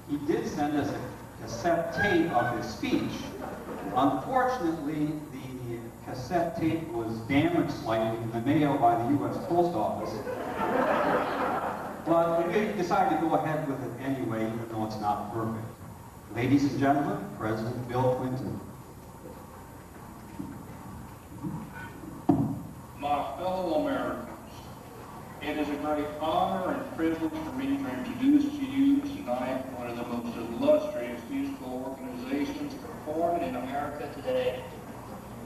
he did send us a cassette tape of his speech. Unfortunately, the cassette tape was damaged slightly in the mail by the U.S. Post Office. But we decided to go ahead with it anyway, even though it's not perfect. Ladies and gentlemen, President Bill Clinton. My fellow Americans, it is a great honor and privilege for me to introduce to you tonight one of the most illustrious musical organizations performing in America today.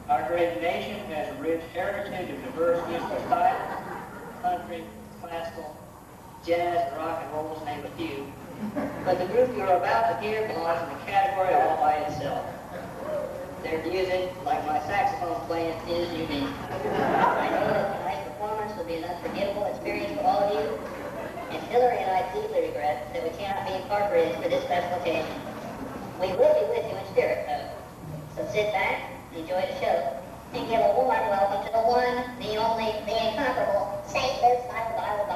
Our great nation has a rich heritage of diverse musical styles, country, classical, jazz, and rock and roll, to name a few. But the group you are about to hear belongs in the category all by itself. Their music, like my saxophone playing, is unique. I know that tonight's performance will be an unforgettable experience for all of you, and Hillary and I deeply regret that we cannot be incorporated for this special occasion. We will be with you in spirit, though. So sit back, enjoy the show, and give a warm welcome to the one, the only, the incomparable St. Louis Bible Band.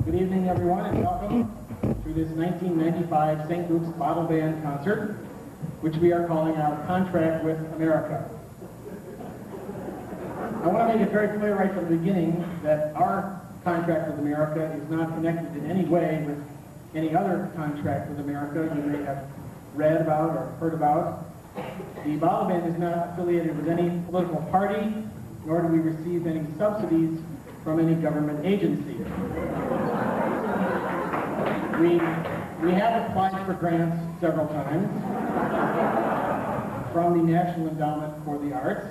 Good evening, everyone, and welcome to this 1995 St. Luke's Bottle Band concert, which we are calling our Contract with America. I want to make it very clear right from the beginning that our contract with America is not connected in any way with any other contract with America you may have read about or heard about. The Bottle Band is not affiliated with any political party, nor do we receive any subsidies from any government agency. We have applied for grants several times. from the National Endowment for the Arts.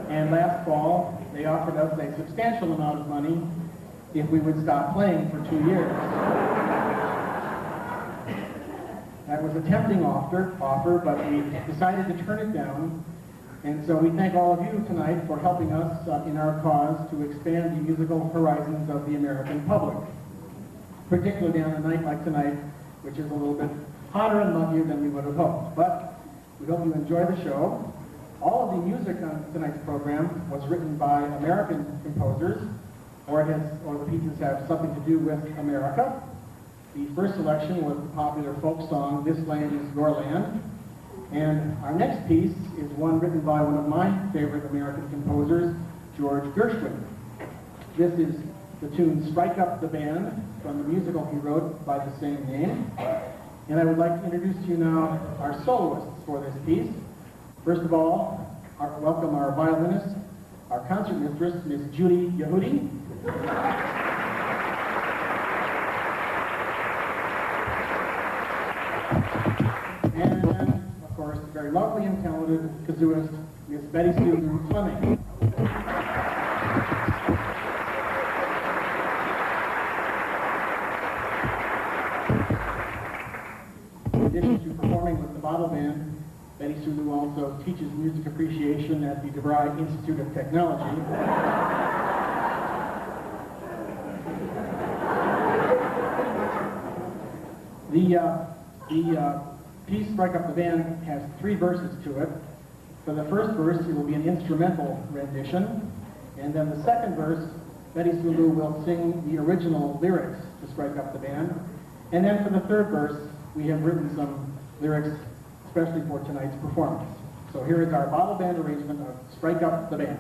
And last fall, they offered us a substantial amount of money if we would stop playing for 2 years. That was a tempting offer, but we decided to turn it down. And so we thank all of you tonight for helping us in our cause to expand the musical horizons of the American public, particularly on a night like tonight, which is a little bit hotter and muggier than we would have hoped. But we hope you enjoy the show. All of the music on tonight's program was written by American composers, or the pieces have something to do with America. The first selection was the popular folk song, This Land Is Your Land. And our next piece is one written by one of my favorite American composers, George Gershwin. This is the tune Strike Up the Band from the musical he wrote by the same name. And I would like to introduce to you now our soloists for this piece. First of all, welcome our violinist, our concert mistress, Miss Judy Yehudi. And then, of course, the very lovely and talented kazooist, Miss Betty Sue Fleming. In addition to performing with the Bottle Band, Betty Sulu also teaches music appreciation at the DeVry Institute of Technology. The piece, Strike Up the Band, has 3 verses to it. For the first verse, it will be an instrumental rendition. And then the second verse, Betty Sulu will sing the original lyrics to Strike Up the Band. And then for the third verse, we have written some lyrics especially for tonight's performance. So here is our bottle band arrangement of Strike Up the Band.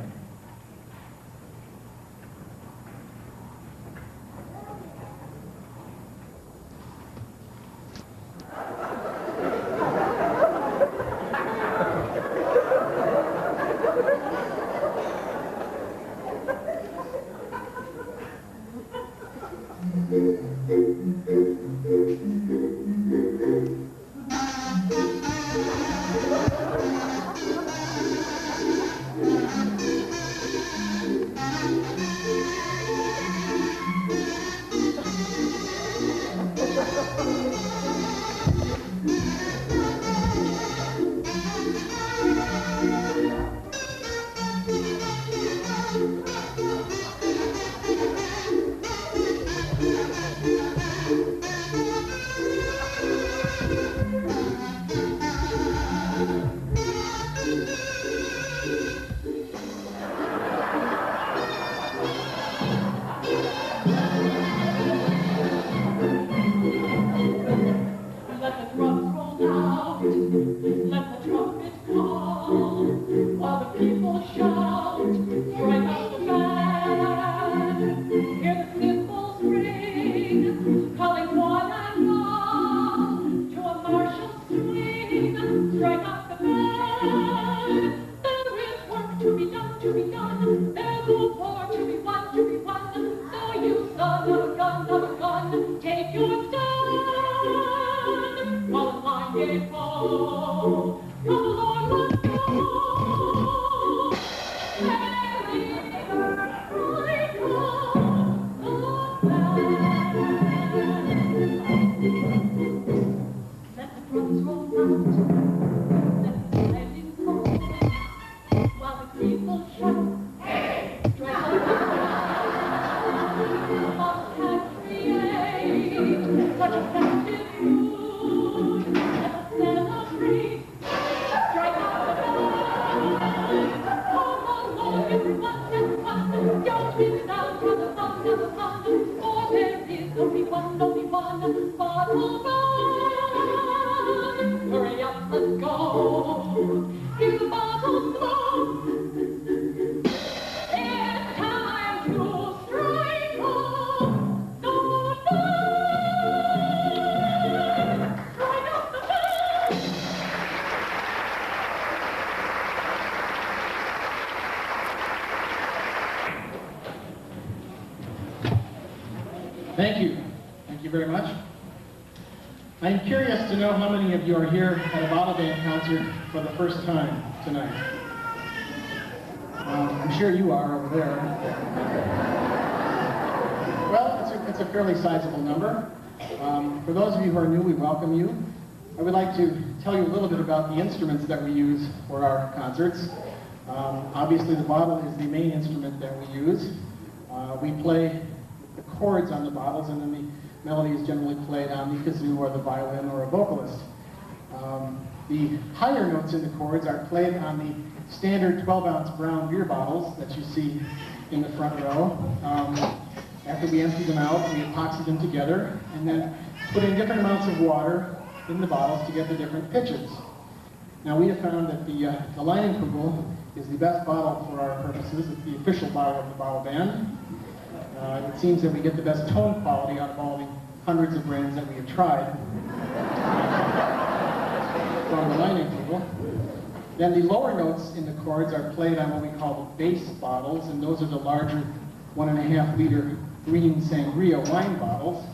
Thank you. Thank you very much. I'm curious to know how many of you are here at a bottle band concert for the first time tonight. I'm sure you are over there. Well, it's a fairly sizable number. For those of you who are new, we welcome you. I would like to tell you a little bit about the instruments that we use for our concerts. Obviously, the bottle is the main instrument that we use. We play the chords on the bottles, and then the melody is generally played on the kazoo or the violin or a vocalist. The higher notes in the chords are played on the standard 12-ounce brown beer bottles that you see in the front row. After we empty them out, we epoxy them together and then put in different amounts of water in the bottles to get the different pitches. Now, we have found that the Leinenkugel is the best bottle for our purposes. It's the official bottle of the bottle band. It seems that we get the best tone quality out of all the hundreds of brands that we have tried from the Leinenkugel. Then the lower notes in the chords are played on what we call the bass bottles, and those are the larger 1.5 liter green sangria wine bottles.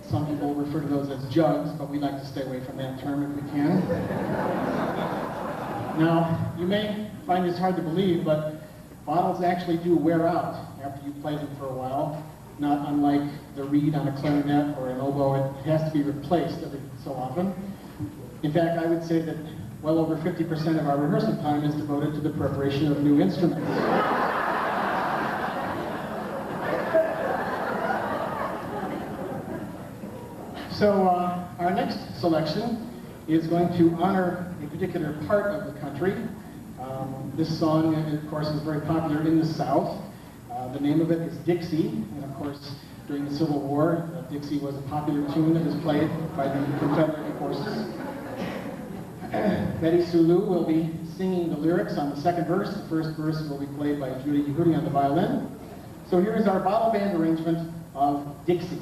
Some people refer to those as jugs, but we like to stay away from that term if we can. Now, you may find this hard to believe, but bottles actually do wear out after you play them for a while, not unlike the reed on a clarinet or an oboe. It has to be replaced every so often. In fact, I would say that well over 50% of our rehearsal time is devoted to the preparation of new instruments. So our next selection is going to honor a particular part of the country. This song, of course, is very popular in the South. The name of it is Dixie, and of course, during the Civil War, Dixie was a popular tune that was played by the Confederate forces. Betty Sulu will be singing the lyrics on the second verse. The first verse will be played by Judy Yehudi on the violin. So here is our bottle band arrangement of Dixie.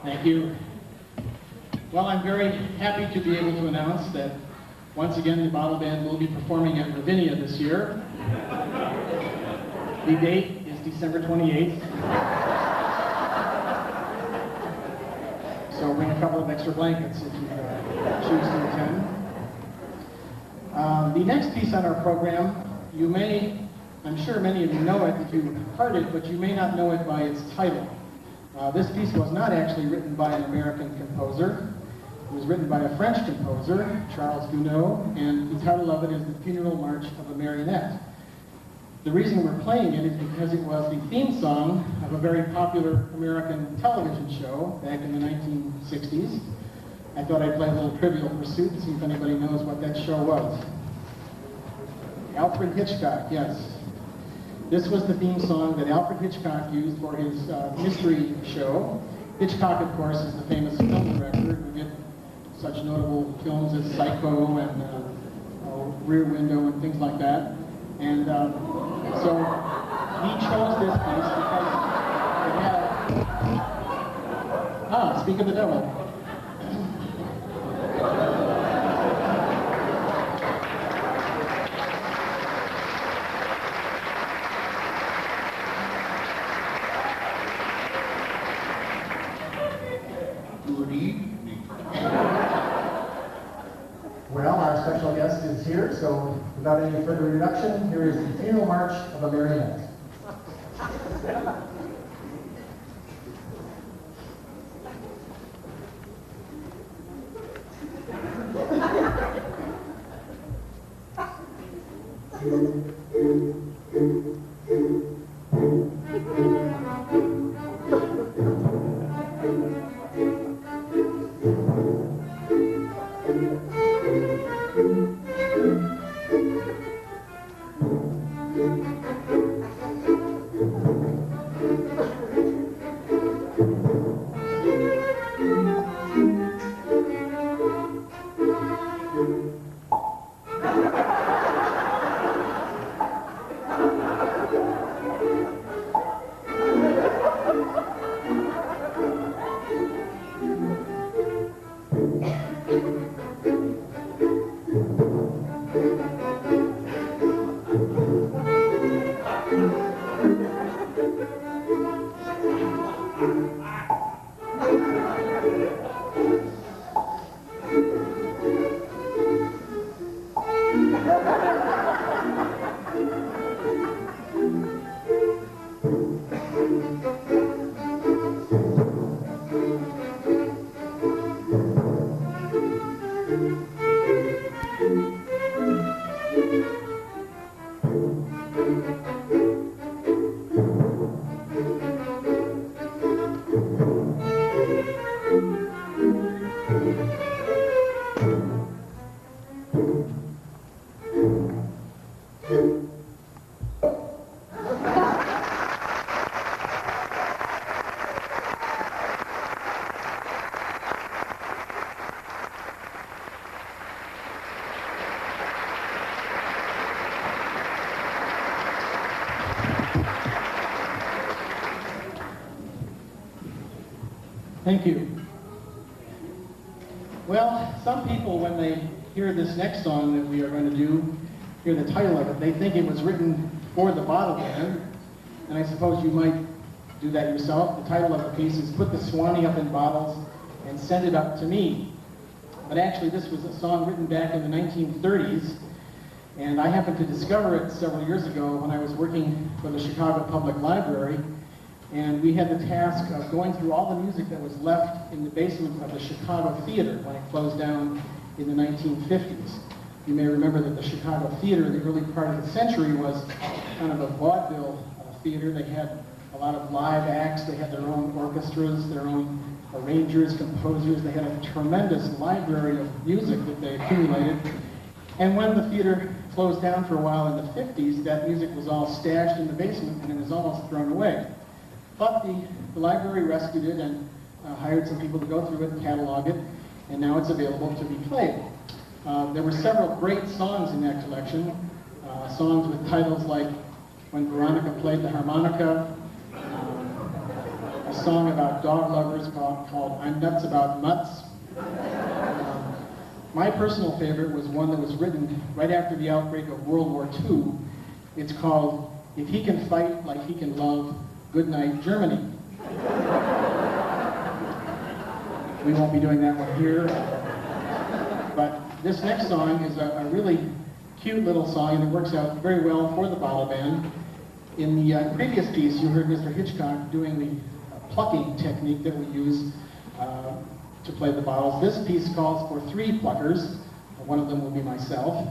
Thank you. Well, I'm very happy to be able to announce that once again the bottle band will be performing at Ravinia this year. The date is December 28th. So bring a couple of extra blankets if you choose to attend. The next piece on our program, I'm sure many of you know it if you've heard it, but you may not know it by its title. This piece was not actually written by an American composer. It was written by a French composer, Charles Gounod, and the title of it is The Funeral March of a Marionette. The reason we're playing it is because it was the theme song of a very popular American television show back in the 1960s. I thought I'd play a little Trivial Pursuit to see if anybody knows what that show was. Alfred Hitchcock, yes. This was the theme song that Alfred Hitchcock used for his mystery show. Hitchcock, of course, is the famous film director who did such notable films as Psycho and Rear Window and things like that. And so he chose this piece because it had, speak of the devil. Good evening. Well, our special guest is here, so without any further introduction, here is the Funeral March of a Marionette. Thank you. Well, some people, when they hear this next song that we are going to do, hear the title of it, they think it was written for the bottle band, and I suppose you might do that yourself. The title of the piece is Put the Swanee Up in Bottles and Send It Up to Me. But actually, this was a song written back in the 1930s, and I happened to discover it several years ago when I was working for the Chicago Public Library, and we had the task of going through all the music that was left in the basement of the Chicago Theater when it closed down in the 1950s. You may remember that the Chicago Theater in the early part of the century was kind of a vaudeville theater. They had a lot of live acts, they had their own orchestras, their own arrangers, composers. They had a tremendous library of music that they accumulated. And when the theater closed down for a while in the 50s, that music was all stashed in the basement and it was almost thrown away. But the library rescued it and hired some people to go through it and catalog it, and now it's available to be played. There were several great songs in that collection, songs with titles like When Veronica Played the Harmonica, a song about dog lovers called I'm Nuts About Mutts. My personal favorite was one that was written right after the outbreak of World War II. It's called If He Can Fight Like He Can Love, Good Night, Germany. We won't be doing that one here. But this next song is a really cute little song, and it works out very well for the bottle band. In the previous piece, you heard Mr. Hitchcock doing the plucking technique that we use to play the bottles. This piece calls for 3 pluckers. One of them will be myself.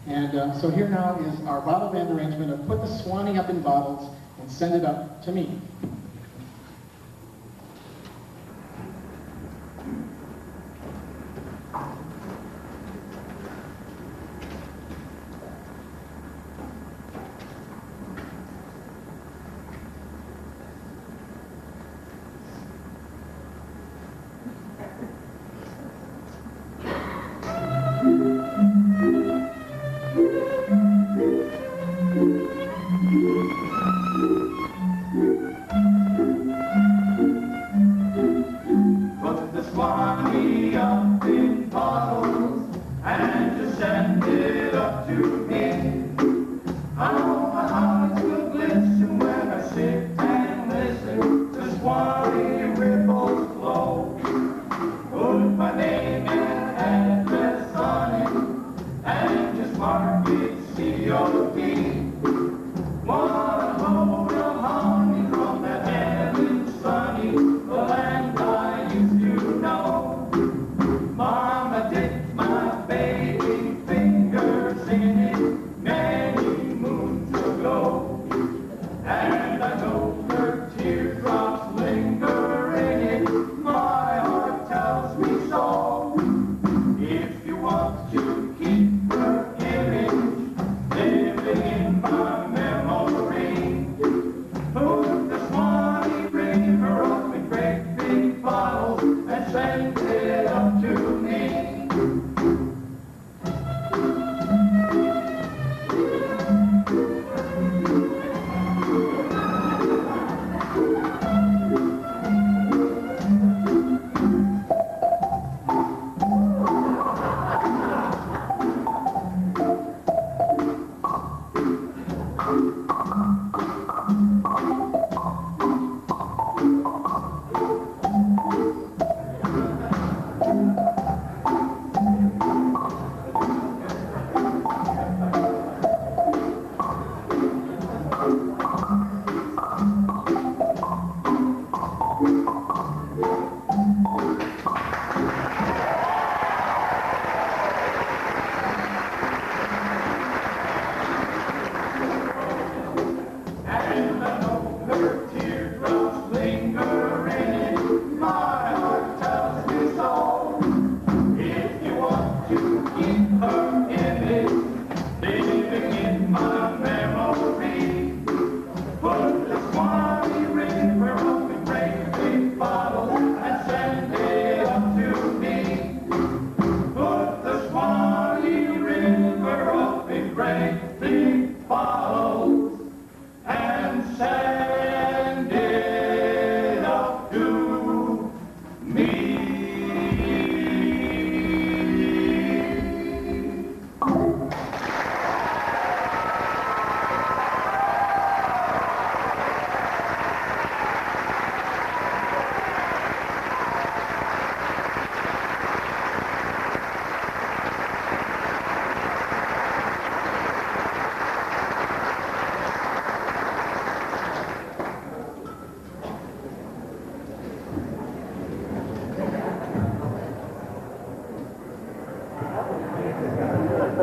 And so here now is our bottle band arrangement of Put the Swanee Up in Bottles and Send It Up to Me.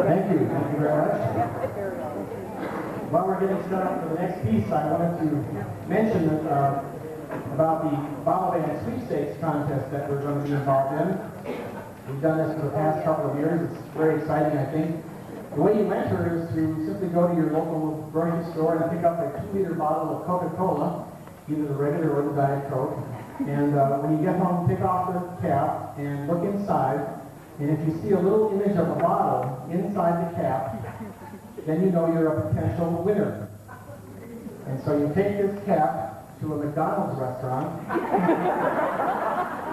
Thank you very much. While we're getting set up for the next piece, I wanted to mention that, about the bottle band sweepstakes contest that we're going to be involved in. We've done this for the past couple of years. It's very exciting, I think. The way you enter is to simply go to your local grocery store and pick up a 2-liter bottle of Coca-Cola, either the regular or the Diet Coke. And when you get home, take off the cap and look inside. And if you see a little image of a bottle inside the cap, then you know you're a potential winner. And so you take this cap to a McDonald's restaurant,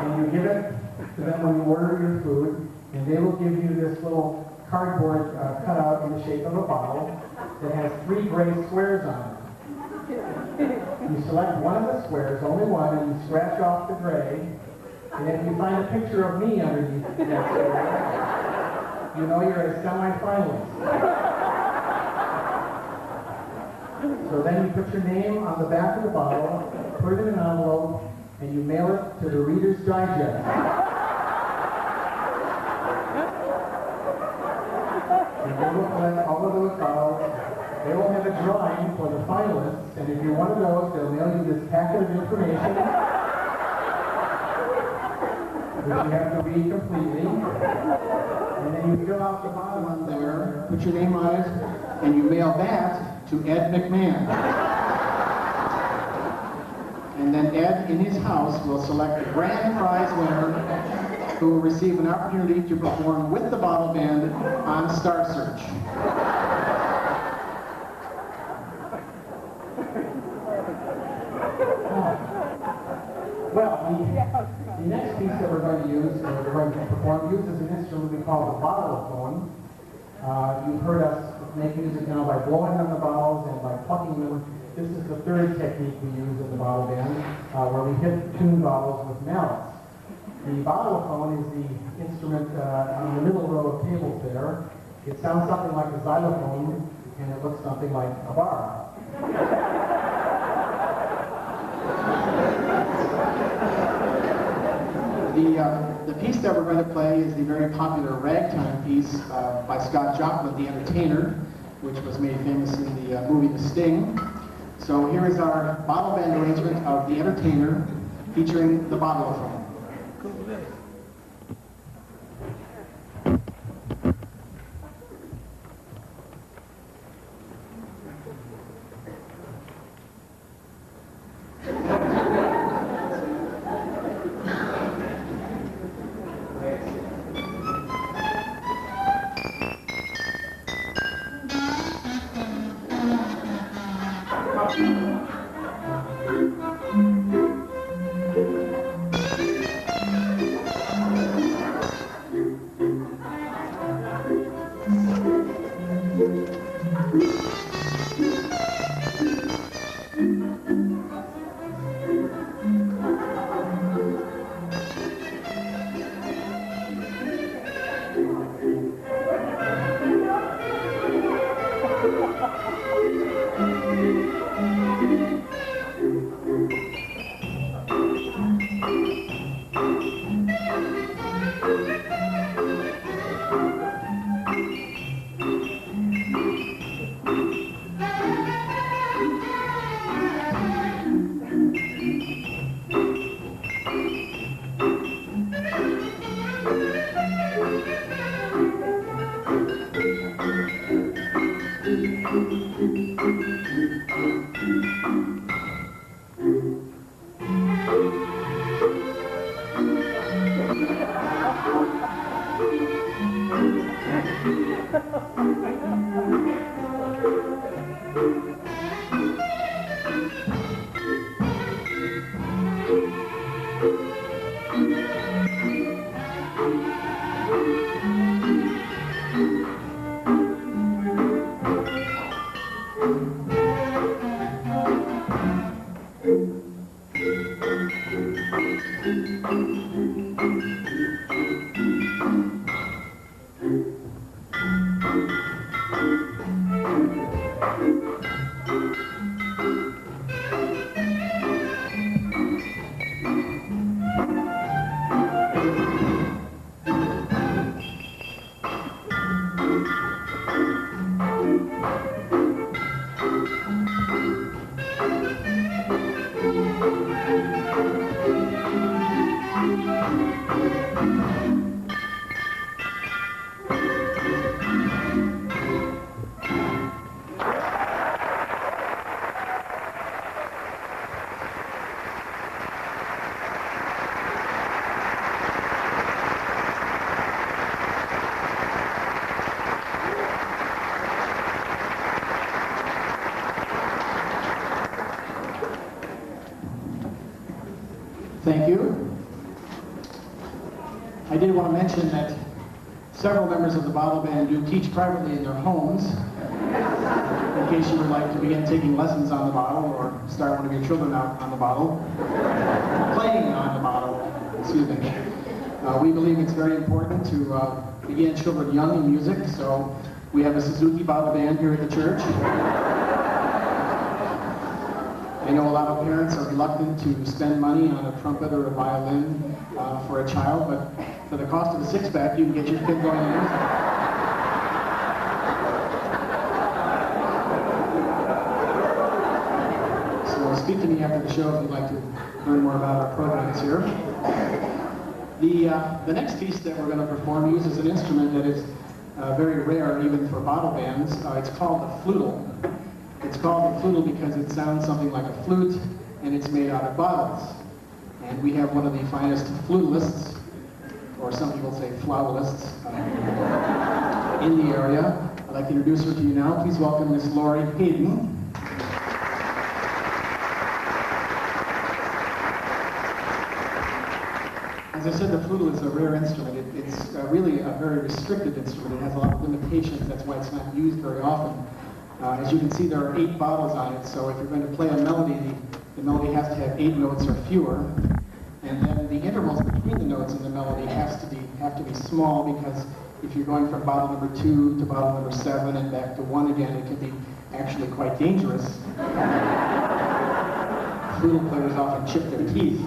and you give it to them when you order your food, and they will give you this little cardboard cutout in the shape of a bottle that has 3 gray squares on it. You select one of the squares, only one, and you scratch off the gray. And if you find a picture of me underneath that square, you know you're a semi-finalist. So then you put your name on the back of the bottle, put it in an envelope, and you mail it to the Reader's Digest. And they will collect all of those bottles. They will have a drawing for the finalists, and if you're one of those, they'll mail you this packet of information, which you have to read completely. And then you fill out the bottom on there, put your name on it, and you mail that to Ed McMahon. And then Ed, in his house, will select a grand prize winner who will receive an opportunity to perform with the bottle band on Star Search. Well, the next piece that we're going to use, or we're going to perform, uses an instrument we call the bottle-phone. You've heard us make music now by blowing on the bottles and by plucking them. This is the third technique we use in the bottle band, where we hit tune bottles with mallets. The bottle-phone is the instrument on the middle row of tables there. It sounds something like a xylophone, and it looks something like a bar. The piece that we're going to play is the very popular ragtime piece by Scott Joplin, The Entertainer, which was made famous in the movie The Sting. So here is our bottle band arrangement of The Entertainer featuring the bottle-phone. Thank you. I did want to mention that several members of the bottle band do teach privately in their homes. In case you would like to begin taking lessons on the bottle or start one of your children out on the bottle, playing on the bottle, excuse me. We believe it's very important to begin children young in music, so we have a Suzuki bottle band here at the church. I know a lot of parents are reluctant to spend money on a trumpet or a violin for a child, but for the cost of a six-pack, you can get your kid going in music. So speak to me after the show if you'd like to learn more about our programs here. The next piece that we're going to perform uses an instrument that is very rare even for bottle bands. It's called the flute. It's called the flute because it sounds something like a flute, and it's made out of bottles. And we have one of the finest flutelists, or some people say flautelists, in the area. I'd like to introduce her to you now. Please welcome Miss Lori Hayden. As I said, the flute is a rare instrument. It's really a very restricted instrument. It has a lot of limitations. That's why it's not used very often. As you can see, there are 8 bottles on it, so if you're going to play a melody, the melody has to have 8 notes or fewer. And then the intervals between the notes in the melody have to be small, because if you're going from bottle number 2 to bottle number 7 and back to 1 again, it can be actually quite dangerous. Flute players often chip their teeth.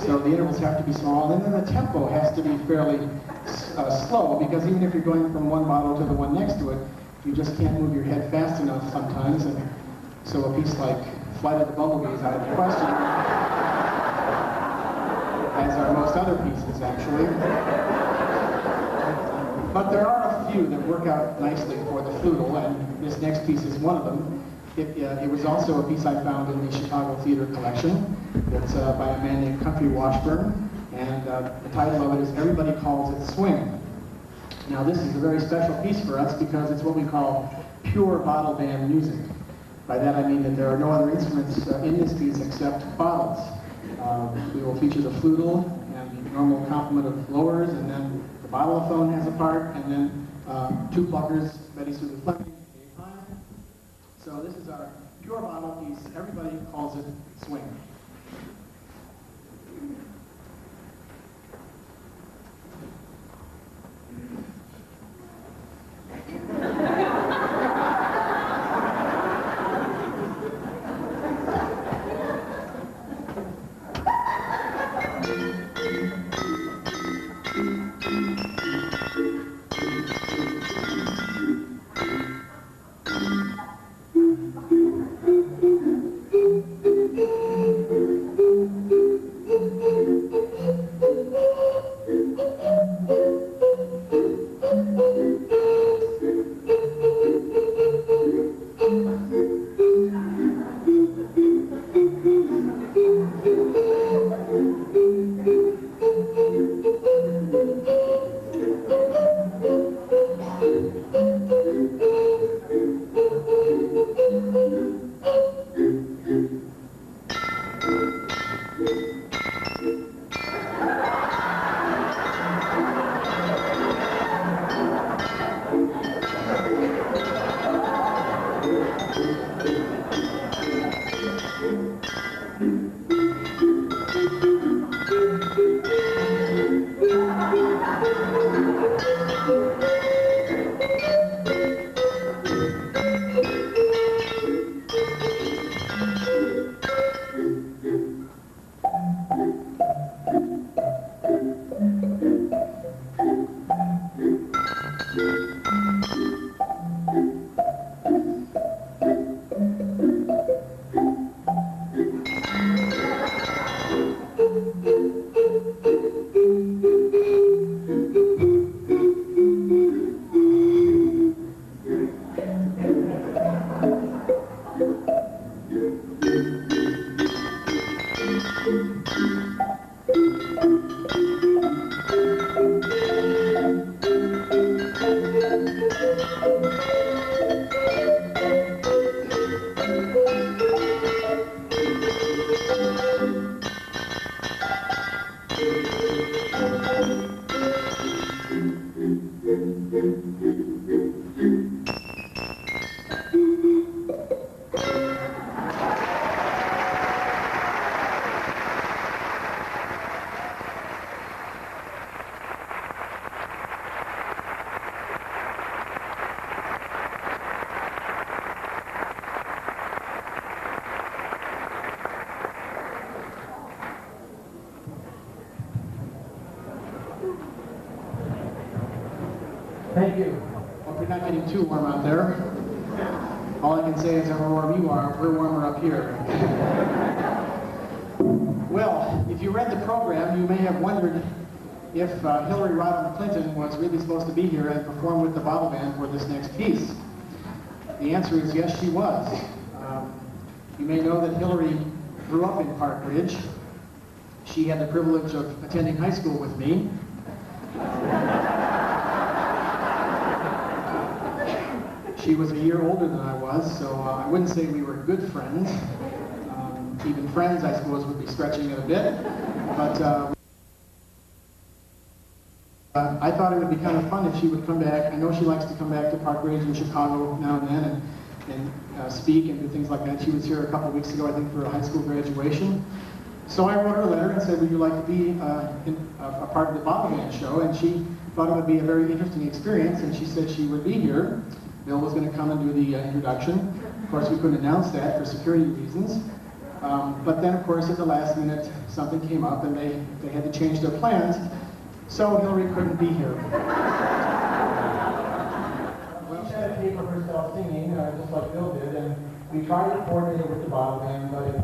So the intervals have to be small, and then the tempo has to be fairly slow, because even if you're going from one bottle to the one next to it, you just can't move your head fast enough sometimes. And so a piece like Flight of the Bumblebees out of the question, as are most other pieces actually. But there are a few that work out nicely for the flute, and this next piece is one of them. It was also a piece I found in the Chicago Theater collection. It's by a man named Country Washburn, and the title of it is Everybody Calls It Swing. Now this is a very special piece for us because it's what we call pure bottle band music. By that I mean that there are no other instruments in this piece except bottles. We will feature the flute and the normal complement of blowers, and then the bottlephone has a part, and then 2 pluckers, Betty Sue the Fleming. So this is our pure bottle piece. Everybody calls it swing. Thank you. Hope you're not getting too warm out there. All I can say is however warm you are, we're warmer up here. Well, if you read the program, you may have wondered if Hillary Rodham Clinton was really supposed to be here and perform with the Bottle Band for this next piece. The answer is yes, she was. You may know that Hillary grew up in Park Ridge. She had the privilege of attending high school with me. She was a year older than I was, so I wouldn't say we were good friends. Even friends, I suppose, would be stretching it a bit. But I thought it would be kind of fun if she would come back. I know she likes to come back to Park Ridge in Chicago now and then and speak and do things like that. She was here a couple of weeks ago, I think, for a high school graduation. So I wrote her a letter and said, would you like to be a part of the Bottle Band show? And she thought it would be a very interesting experience, and she said she would be here. Bill was going to come and do the introduction. Of course, we couldn't announce that for security reasons. But then, of course, at the last minute, something came up, and they had to change their plans. So Hillary couldn't be here. Well, she had a tape of herself singing, just like Bill did, and we tried to coordinate it with the Bottle Band, but it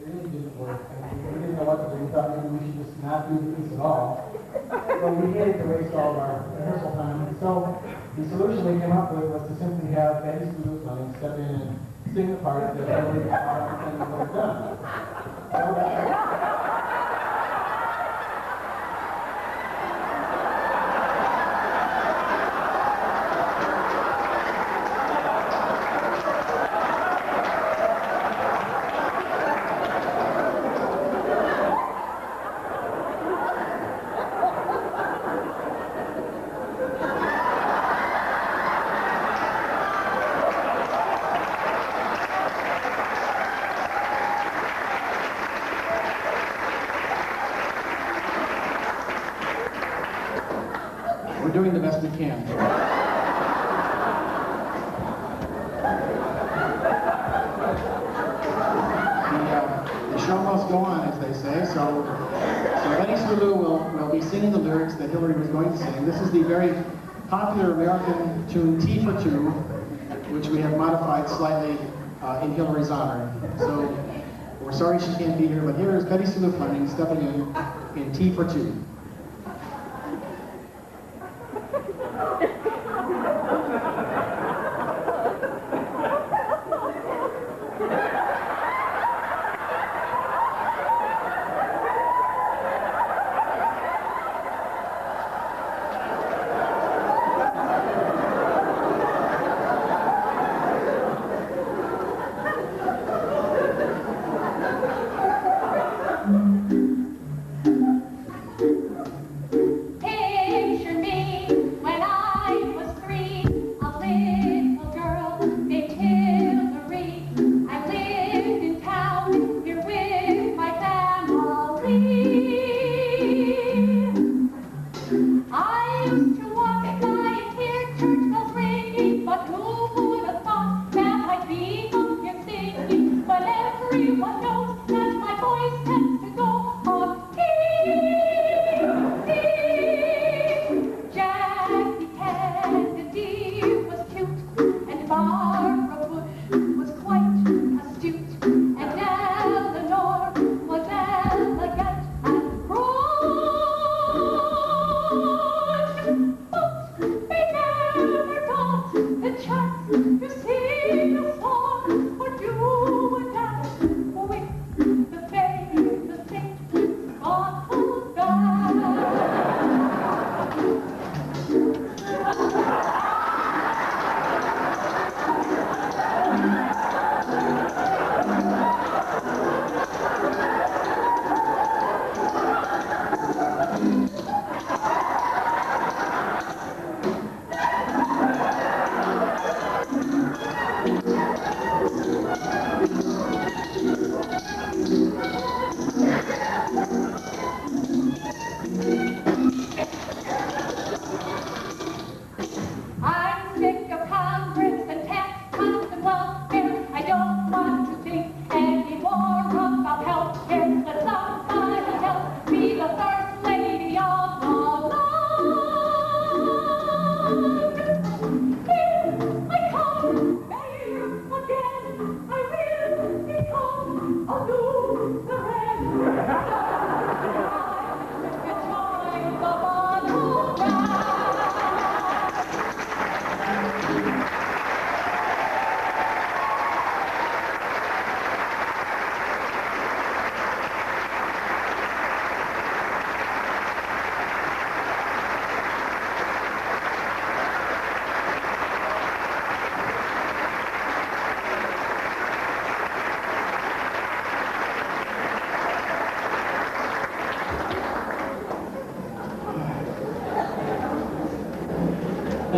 really didn't work. And we didn't know what to do. We thought maybe we should just not do the piece at all. So we hated to waste all of our rehearsal time. And so the solution we came up with was to simply have Betty Sue Fleming step in and sing the part that Hillary Rodham Clinton would have done. So we're doing the best we can. The show must go on, as they say. So Betty Sulu will be singing the lyrics that Hillary was going to sing. This is the very popular American tune Tea for Two, which we have modified slightly in Hillary's honor. So we're sorry she can't be here, but here is Betty Sulu Fleming stepping in Tea for Two.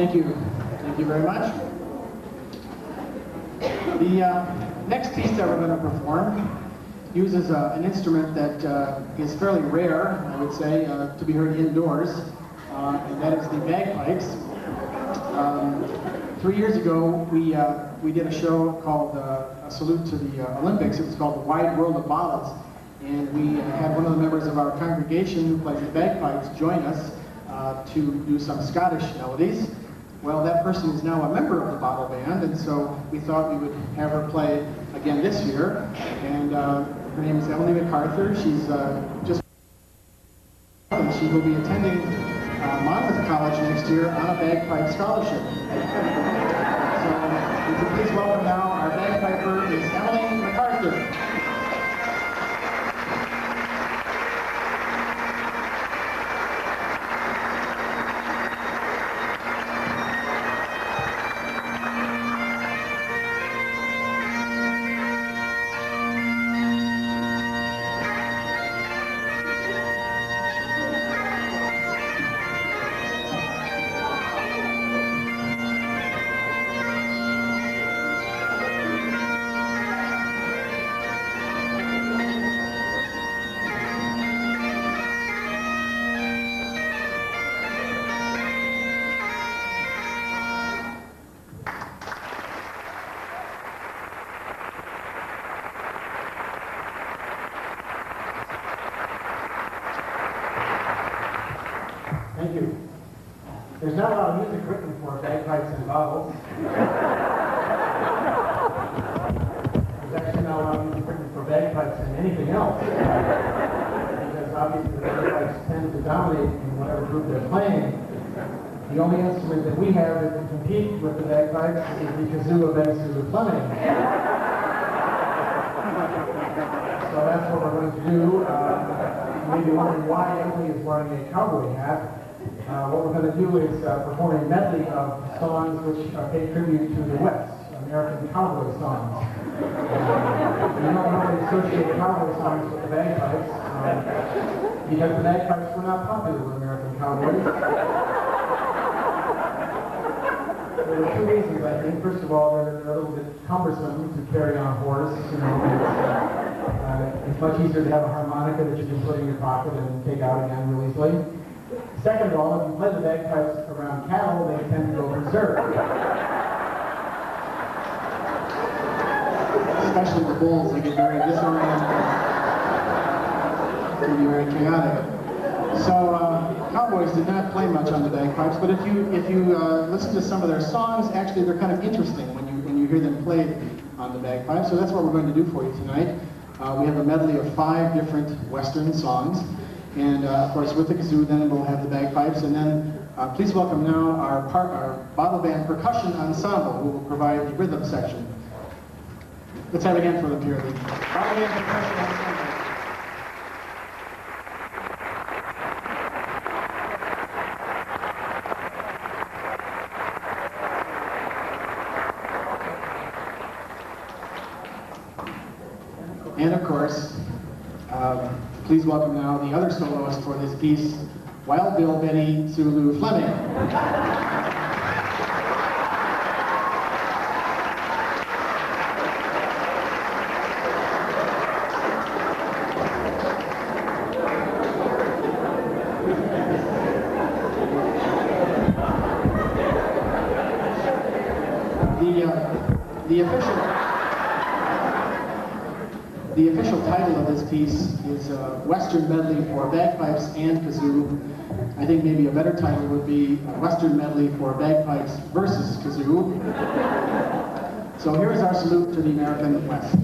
Thank you. Thank you very much. The next piece that we're going to perform uses an instrument that is fairly rare, I would say, to be heard indoors, and that is the bagpipes. 3 years ago, we did a show called A Salute to the Olympics. It was called The Wide World of Bottles, and we had one of the members of our congregation who plays the bagpipes join us to do some Scottish melodies. Well, that person is now a member of the Bottle Band, and so we thought we would have her play again this year. And her name is Emily MacArthur. She's just she will be attending Monmouth College next year on a bagpipe scholarship. So, would you please welcome now our bagpiper is Emily MacArthur. Thank you. There's not a lot of music written for bagpipes and bottles. There's actually not a lot of music written for bagpipes and anything else. Because obviously the bagpipes tend to dominate in whatever group they're playing. The only instrument that we have that can compete with the bagpipes is the kazoo of Sue Fleming. So that's what we're going to do. You may be wondering why Emily is wearing a cowboy hat. What we're going to do is perform a medley of songs which pay tribute to the West, American cowboy songs. We don't normally associate cowboy songs with the bagpipes because the bagpipes were not popular with American cowboys. There are two reasons, I think. First of all, they're a little bit cumbersome to carry on a horse. You know, it's much easier to have a harmonica that you can put in your pocket and take out again real easily. Second of all, if you play the bagpipes around cattle, they tend to go berserk. Especially the bulls, they get very disoriented. They can be very chaotic. So cowboys did not play much on the bagpipes, but if you listen to some of their songs, actually they're kind of interesting when you hear them played on the bagpipes. So that's what we're going to do for you tonight. We have a medley of 5 different Western songs. And of course, with the kazoo, then we'll have the bagpipes. And then please welcome now our Bottle Band Percussion Ensemble, who will provide the rhythm section. Let's have it again for them here. The Bottle Band Percussion Ensemble. And of course, please welcome now the other soloist for this piece, Wild Bill Betty Sulu Fleming. The official title of this piece is Western Medley for Bagpipes and Kazoo. I think maybe a better title would be Western Medley for Bagpipes versus Kazoo. So here is our salute to the American West.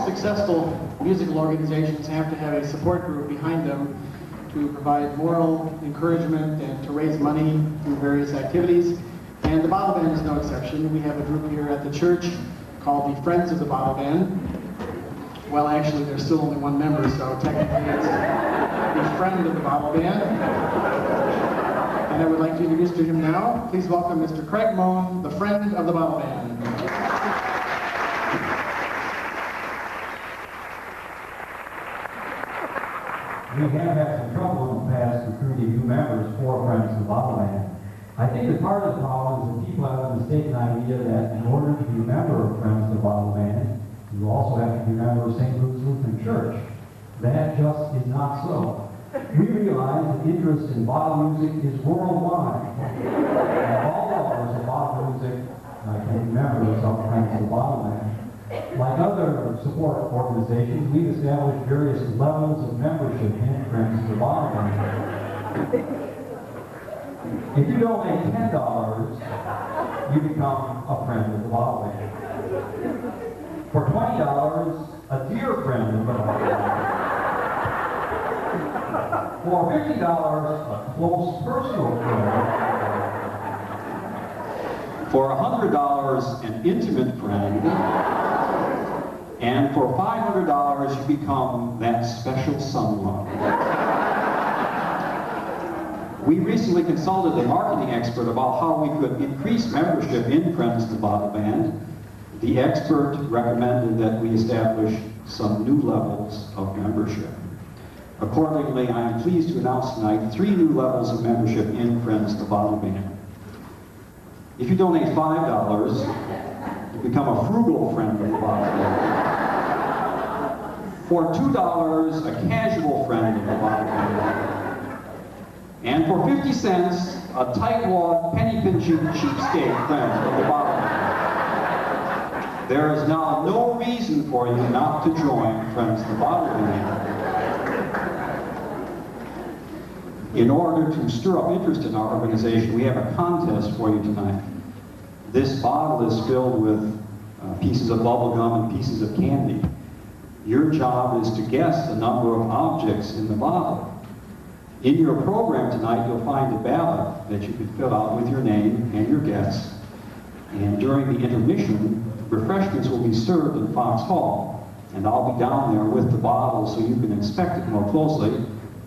successful musical organizations have to have a support group behind them to provide moral encouragement and to raise money through various activities. And the Bottle Band is no exception. We have a group here at the church called the Friends of the Bottle Band. Well, actually, there's still only one member, so technically it's the Friend of the Bottle Band. And I would like to introduce to him now, please welcome Mr. Craig Moan, the Friend of the Bottle Band. We have had some trouble in the past recruiting new members for Friends of the Bottle Band. I think that part of the problem is that people have a mistaken idea that in order to be a member of Friends of the Bottle Band, you also have to be a member of St. Luke's Lutheran Church. That just is not so. We realize that interest in bottle music is worldwide. And all lovers of bottle music can be members of Friends of the Bottle Band. Like other support organizations, we've established various levels of membership in Friends of the Bottle Band. If you donate $10, you become a friend of the Bottle Band. For $20, a dear friend of the Bottle Band. For $50, a close personal friend. For $100, an intimate friend. And for $500, you become that special someone. We recently consulted a marketing expert about how we could increase membership in Friends of the Bottle Band. The expert recommended that we establish some new levels of membership. Accordingly, I am pleased to announce tonight 3 new levels of membership in Friends of the Bottle Band. If you donate $5, you become a frugal friend of the Bottle Band. For $2, a casual friend of the Bottle Band. And for 50 cents, a tightwad, penny-pinching cheapskate friend of the Bottle Band. There is now no reason for you not to join Friends of the Bottle Band. In order to stir up interest in our organization, we have a contest for you tonight. This bottle is filled with pieces of bubble gum and pieces of candy. Your job is to guess the number of objects in the bottle. In your program tonight, you'll find a ballot that you can fill out with your name and your guess. And during the intermission, refreshments will be served in Fox Hall. And I'll be down there with the bottle so you can inspect it more closely.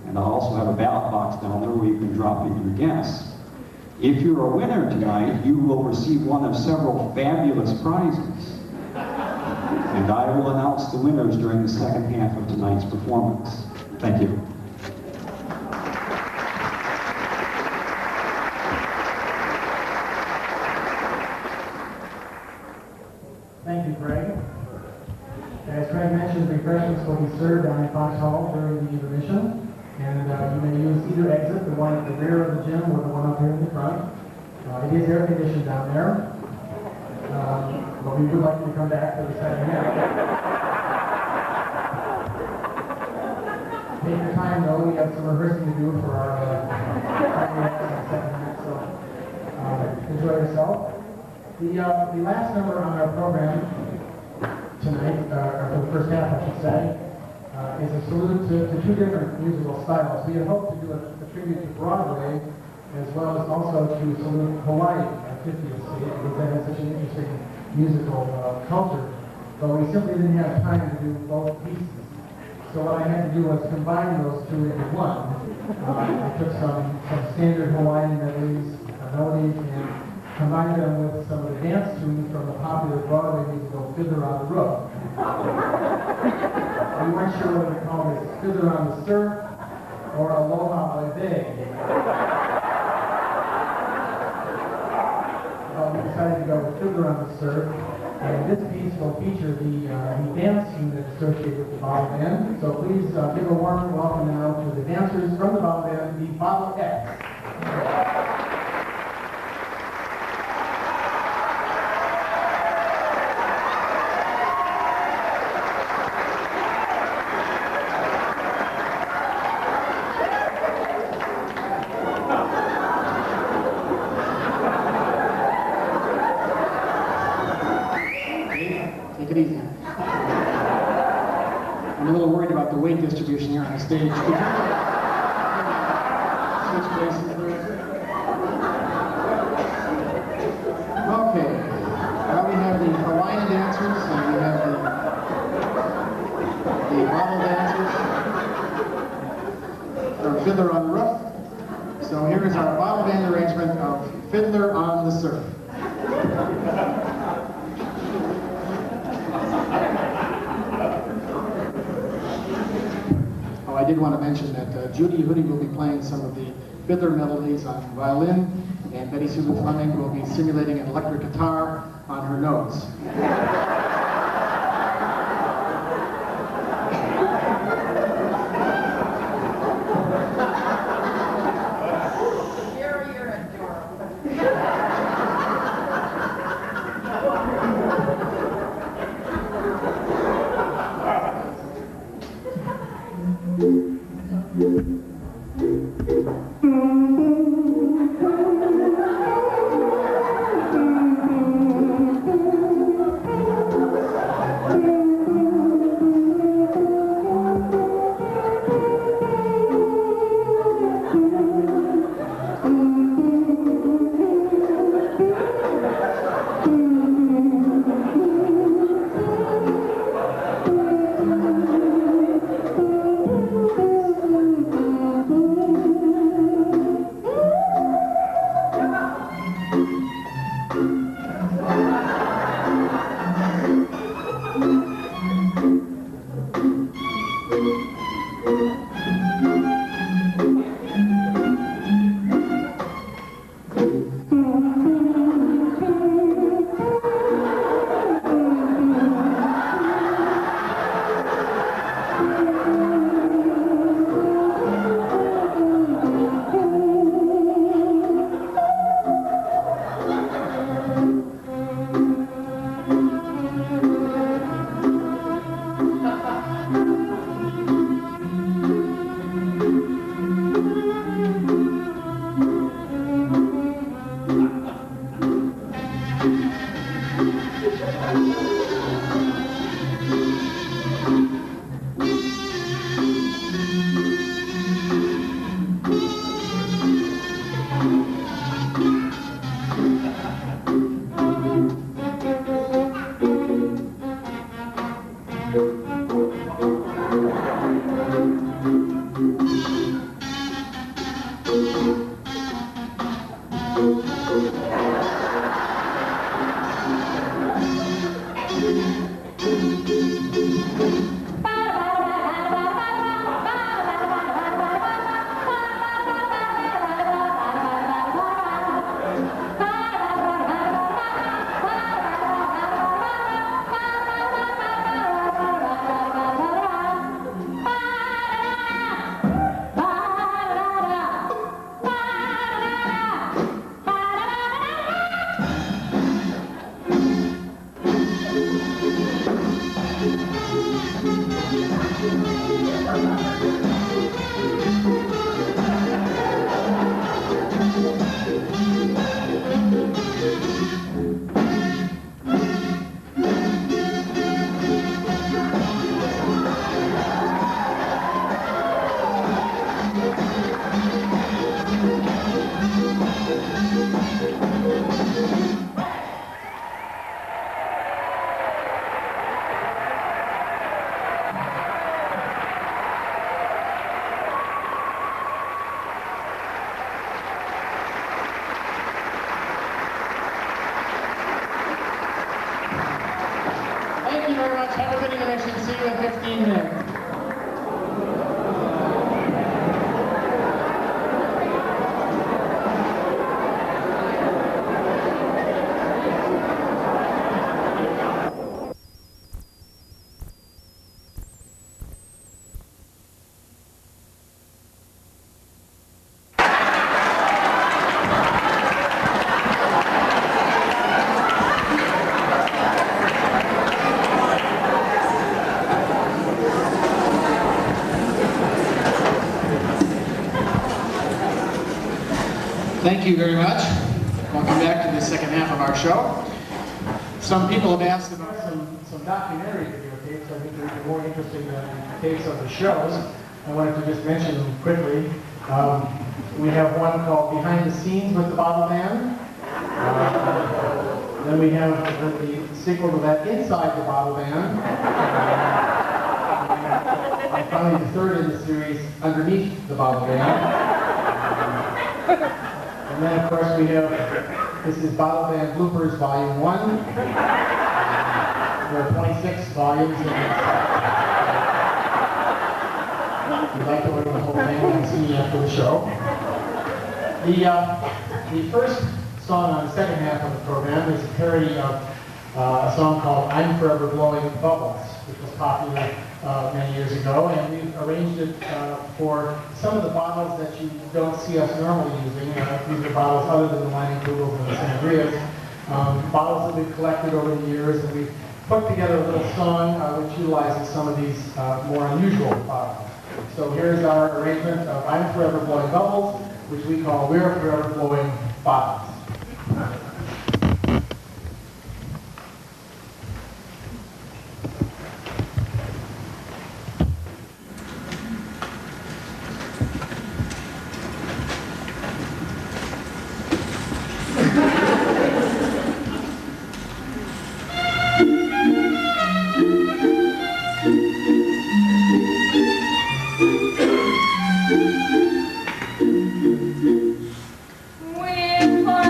And I'll also have a ballot box down there where you can drop in your guess. If you're a winner tonight, you will receive one of several fabulous prizes. And I will announce the winners during the second half of tonight's performance. Thank you. Thank you, Craig. As Craig mentioned, refreshments will be served down in Fox Hall during the intermission. And you may use either exit, the one at the rear of the gym or the one up here in the front. It is air conditioned down there. But we would like you to come back for the second half. Take your time though, we have some rehearsing to do for our second half, so enjoy yourself. The last number on our program tonight, or for the first half I should say, is a salute to 2 different musical styles. We had hoped to do a tribute to Broadway, as well as also to salute Hawaii at 50th Street, because that has such an interesting musical culture. But we simply didn't have time to do both pieces. So what I had to do was combine those 2 into one. I took some standard Hawaiian melodies and combined them with some of the dance tunes from the popular Broadway musical Fiddler on the Roof. We weren't sure whether to call this Fiddler on the Surf or Aloha Oe. We decided to go with Fiddler on the Surf, and this piece will feature the dance team that's associated with the Bottle Band. So please give a warm welcome now to the dancers from the Bottle Band, the Bottle X. Take it easy. I'm a little worried about the weight distribution here on the stage. Could you switch places there? Okay. Now we have the Hawaiian dancers and we have the bottle dancers. Or Fiddler on the Roof. So here is our bottle band arrangement of Fiddler on the Surf. Oh, I did want to mention that Judy Hoodie will be playing some of the Fiddler melodies on violin, and Betty Sue Fleming will be simulating an electric guitar on her nose. You're adorable. Thank you very much. Have a good intermission. See you in 15 minutes. Thank you very much. Welcome back to the second half of our show. Some people have asked about some documentary videotapes. which I think are even more interesting than the tapes of the shows. I wanted to just mention them quickly. We have one called Behind the Scenes with the Bottle Man. Then we have the sequel to that, Inside the Bottle Man. And finally, the third in the series, Underneath the Bottle Man. And then, of course, we have, this is Bottle Band Bloopers Volume 1. There are 26 volumes in this. If you'd like to order the whole thing, you can see me after the show. The first song on the second half of the program is a parody of a song called I'm Forever Blowing Bubbles, which was popular many years ago, and we've arranged it for some of the bottles that you don't see us normally using. These are bottles other than the Leinenkugels and the Sangrias, bottles that we've collected over the years, and we've put together a little song which utilizes some of these more unusual bottles. So here's our arrangement of I'm Forever Blowing Bubbles, which we call We're Forever Blowing Bottles. We're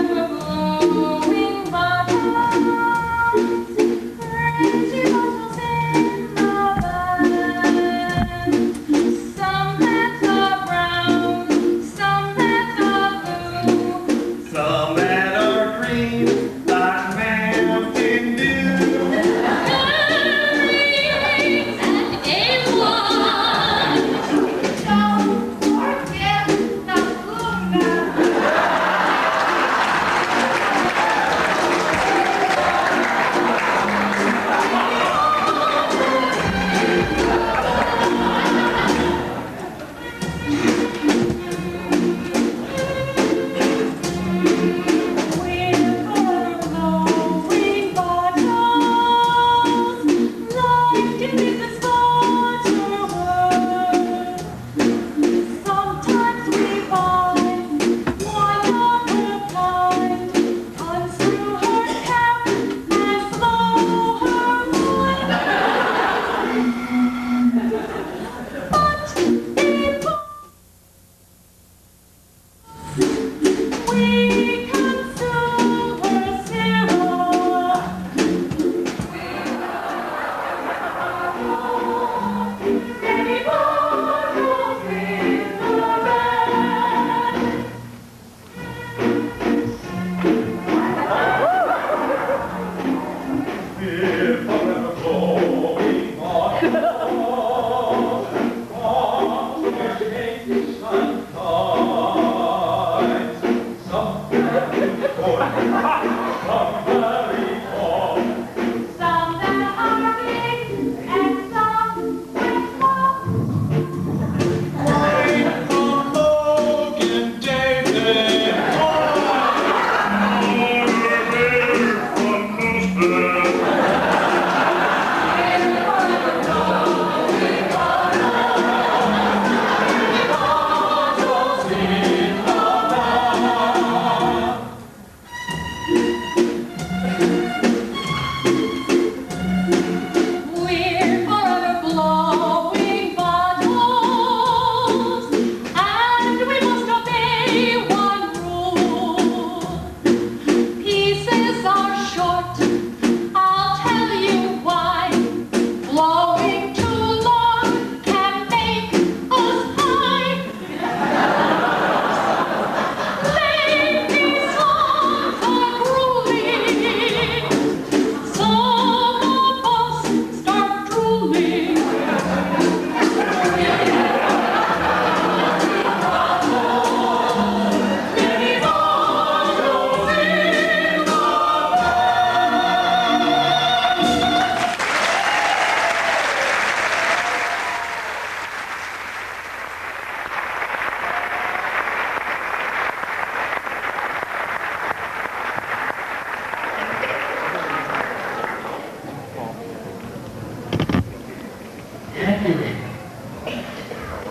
Thank you.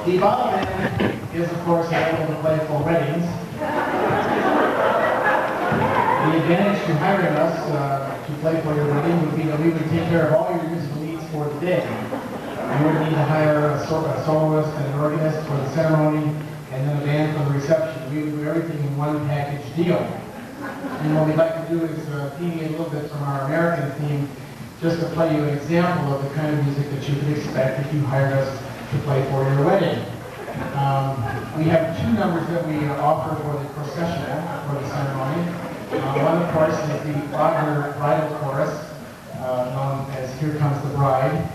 The bottom end is, of course, available to play for weddings. The advantage to hiring us to play for your wedding would be that we would take care of all your musical needs for the day. You would need to hire a soloist and an organist for the ceremony, and then a band for the reception. We would do everything in one package deal. And what we'd like to do is deviate a little bit from our American theme, just to play you an example of the kind of music that you could expect if you hired us to play for your wedding. We have two numbers that we offer for the processional, for the ceremony. One, of course, is the Wagner Bridal Chorus, known as Here Comes the Bride.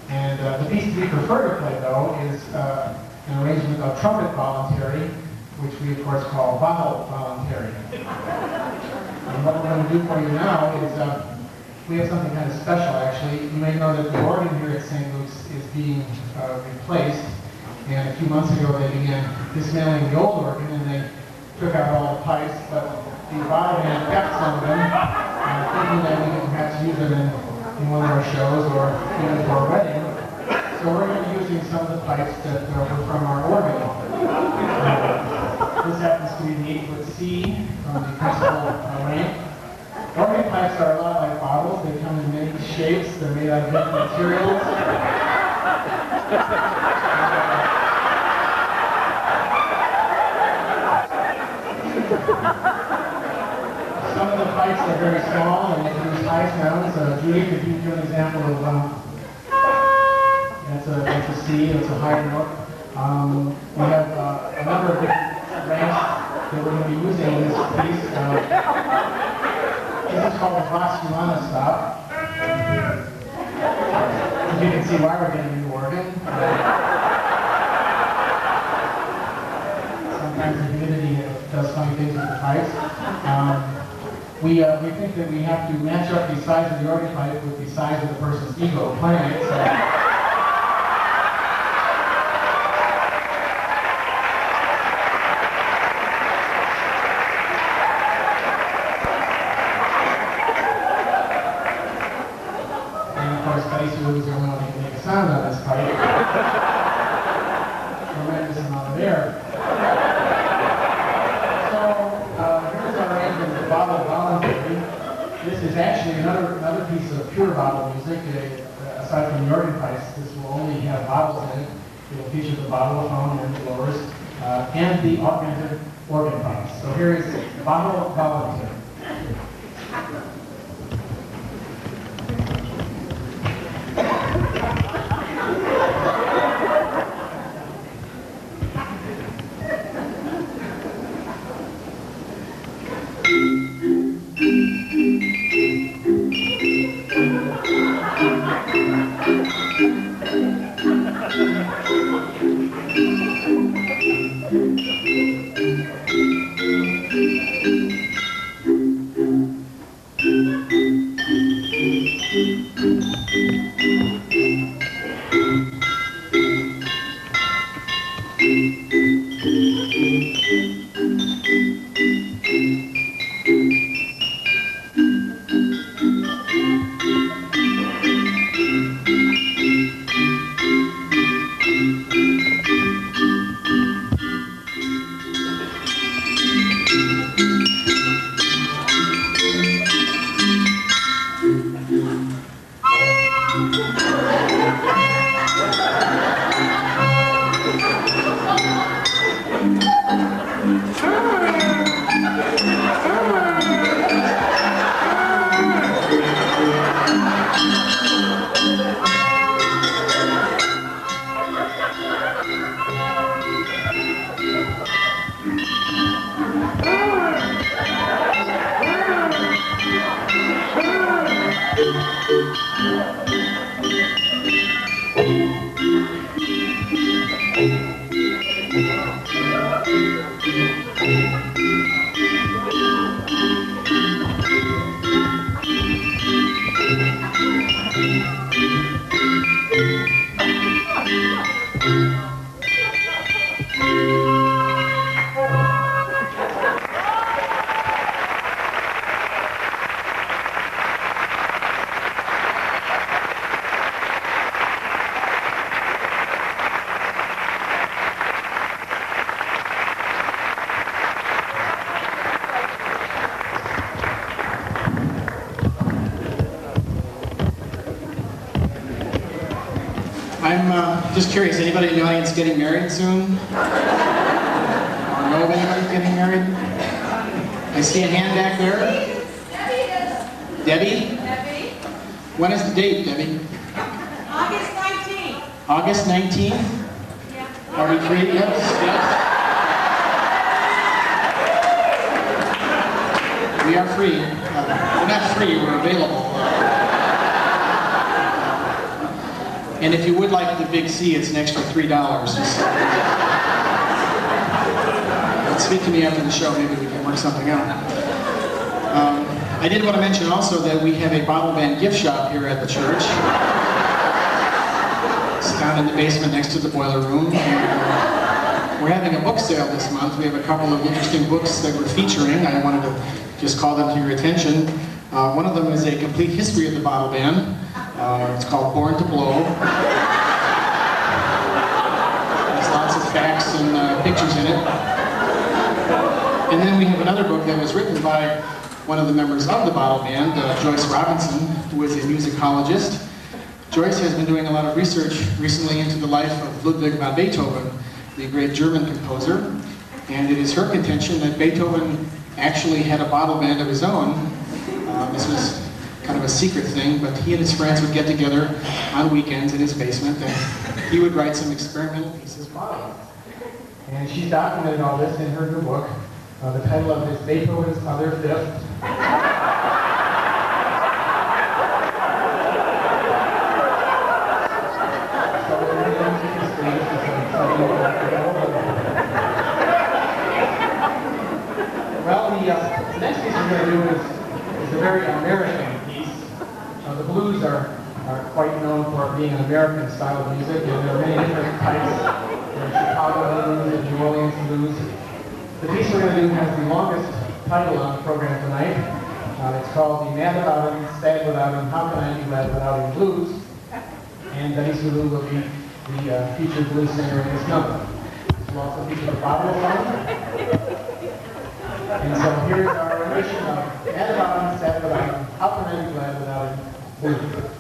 And the piece we prefer to play, though, is an arrangement of Trumpet Voluntary, which we, of course, call Bottle Voluntary. And what we're going to do for you now is we have something kind of special, actually. You may know that the organ here at St. Luke's is being replaced. And a few months ago, they began dismantling the old organ, and they took out all the pipes, but the bottom band kept some of them, thinking that we could perhaps use them in one of our shows or even for a wedding. So we're going to be using some of the pipes that were from our organ. This happens to be the 8-foot C from the principal ramp. Organ pipes are a lot like bottles. They come in many shapes. They're made out of different materials. Some of the pipes are very small and they produce high sounds. Judy, could you give an example of that's a C, that's a higher note. We have a number of different ramps that we're going to be using in this piece. This is called the Vasculana stop. As you can see why we're getting a new organ. Sometimes the humidity does funny things with the pipes. We think that we have to match up the size of the organ pipe with the size of the person's ego playing it. So is the only one that can make a sound on this pipe. Tremendous amount of air. So here's our arrangement of Bottle Voluntary. This is actually another piece of pure bottle music. Aside from the organ pipes, this will only have bottles in it. It will feature the bottle phone and the blowers, and the augmented organ pipes. So here is Bottle Voluntary. Just curious, anybody in the audience getting married soon? Or know of anybody getting married? I see a hand back there. Debbie is. Debbie? Debbie. When is the date, Debbie? August 19th. August 19th? Yeah. Are we free? Yes, yes. We are free. We're not free, we're available. And if you would like the big C, it's an extra $3. Just speak to me after the show, maybe we can work something out. I did want to mention also that we have a bottle band gift shop here at the church. It's down in the basement next to the boiler room. And we're having a book sale this month. We have a couple of interesting books that we're featuring. I wanted to just call them to your attention. One of them is a complete history of the bottle band. It's called Born to Blow. There's lots of facts and pictures in it. And then we have another book that was written by one of the members of the bottle band, Joyce Robinson, who is a musicologist. Joyce has been doing a lot of research recently into the life of Ludwig van Beethoven, the great German composer. And it is her contention that Beethoven actually had a bottle band of his own. This was kind of a secret thing, but he and his friends would get together on weekends in his basement, and he would write some experimental pieces for them. And she's documented all this in her new book. The title of it is Beethoven's Other Fifth. Well, the next piece we're going to do is a very American piece. The blues are quite known for being an American style of music, and there are many different types. There's Chicago blues and New Orleans blues. The piece we're going to do has the longest title on the program tonight. It's called The Mad Without Him, Sad Without Him, How Can I Be Glad Without Him Blues. And Denny Sulu will be the featured blues singer in this number. We'll also feature the bottle song. And so here's our rendition of Mad Without Him, Sad Without Him, How Can I Be Glad Without Him Blues.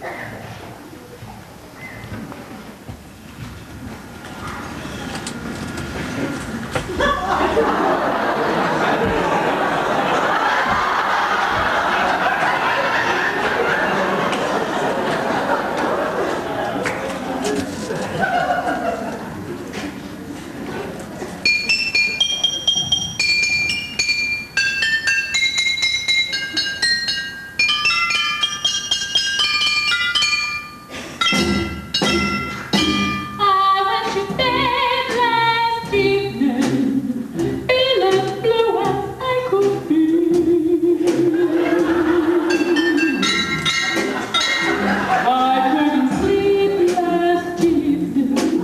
I couldn't sleep last evening.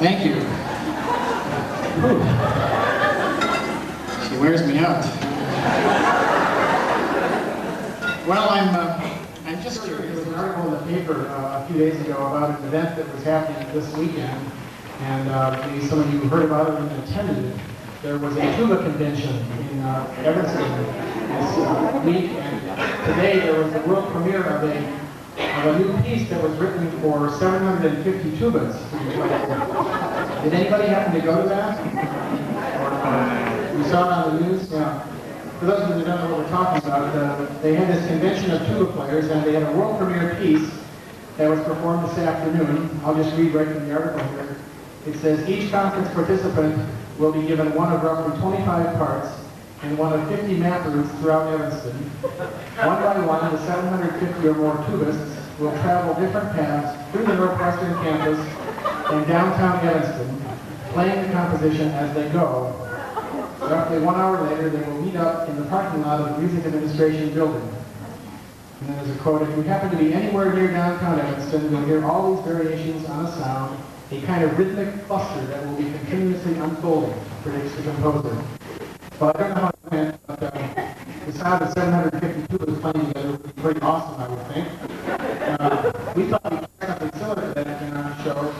Thank you. Whew. She wears me out. Well, I'm just curious. There was an article in the paper a few days ago about an event that was happening this weekend, and maybe some of you heard about it and attended it. There was a tuba convention in Evanston this week, and today there was the world premiere of a new piece that was written for 750 tubas to be played. Did anybody happen to go to that? Or, you saw it on the news? Yeah. For those of you who don't know what we're talking about, they had this convention of tuba players, and they had a world premiere piece that was performed this afternoon. I'll just read right from the article here. It says, each conference participant will be given one of roughly 25 parts and one of 50 map routes throughout Evanston. One by one, the 750 or more tubists will travel different paths through the Northwestern campus and downtown Evanston, playing the composition as they go. Roughly 1 hour later, they will meet up in the parking lot of the Music Administration building. And then there's a quote, if you happen to be anywhere near downtown Evanston, you'll hear all these variations on a sound, a kind of rhythmic cluster that will be continuously unfolding, predicts the composer. Well, I don't know how it went, but the sound of 750 tubas playing together would be pretty awesome, I would think. We thought we'd try something similar to that in our show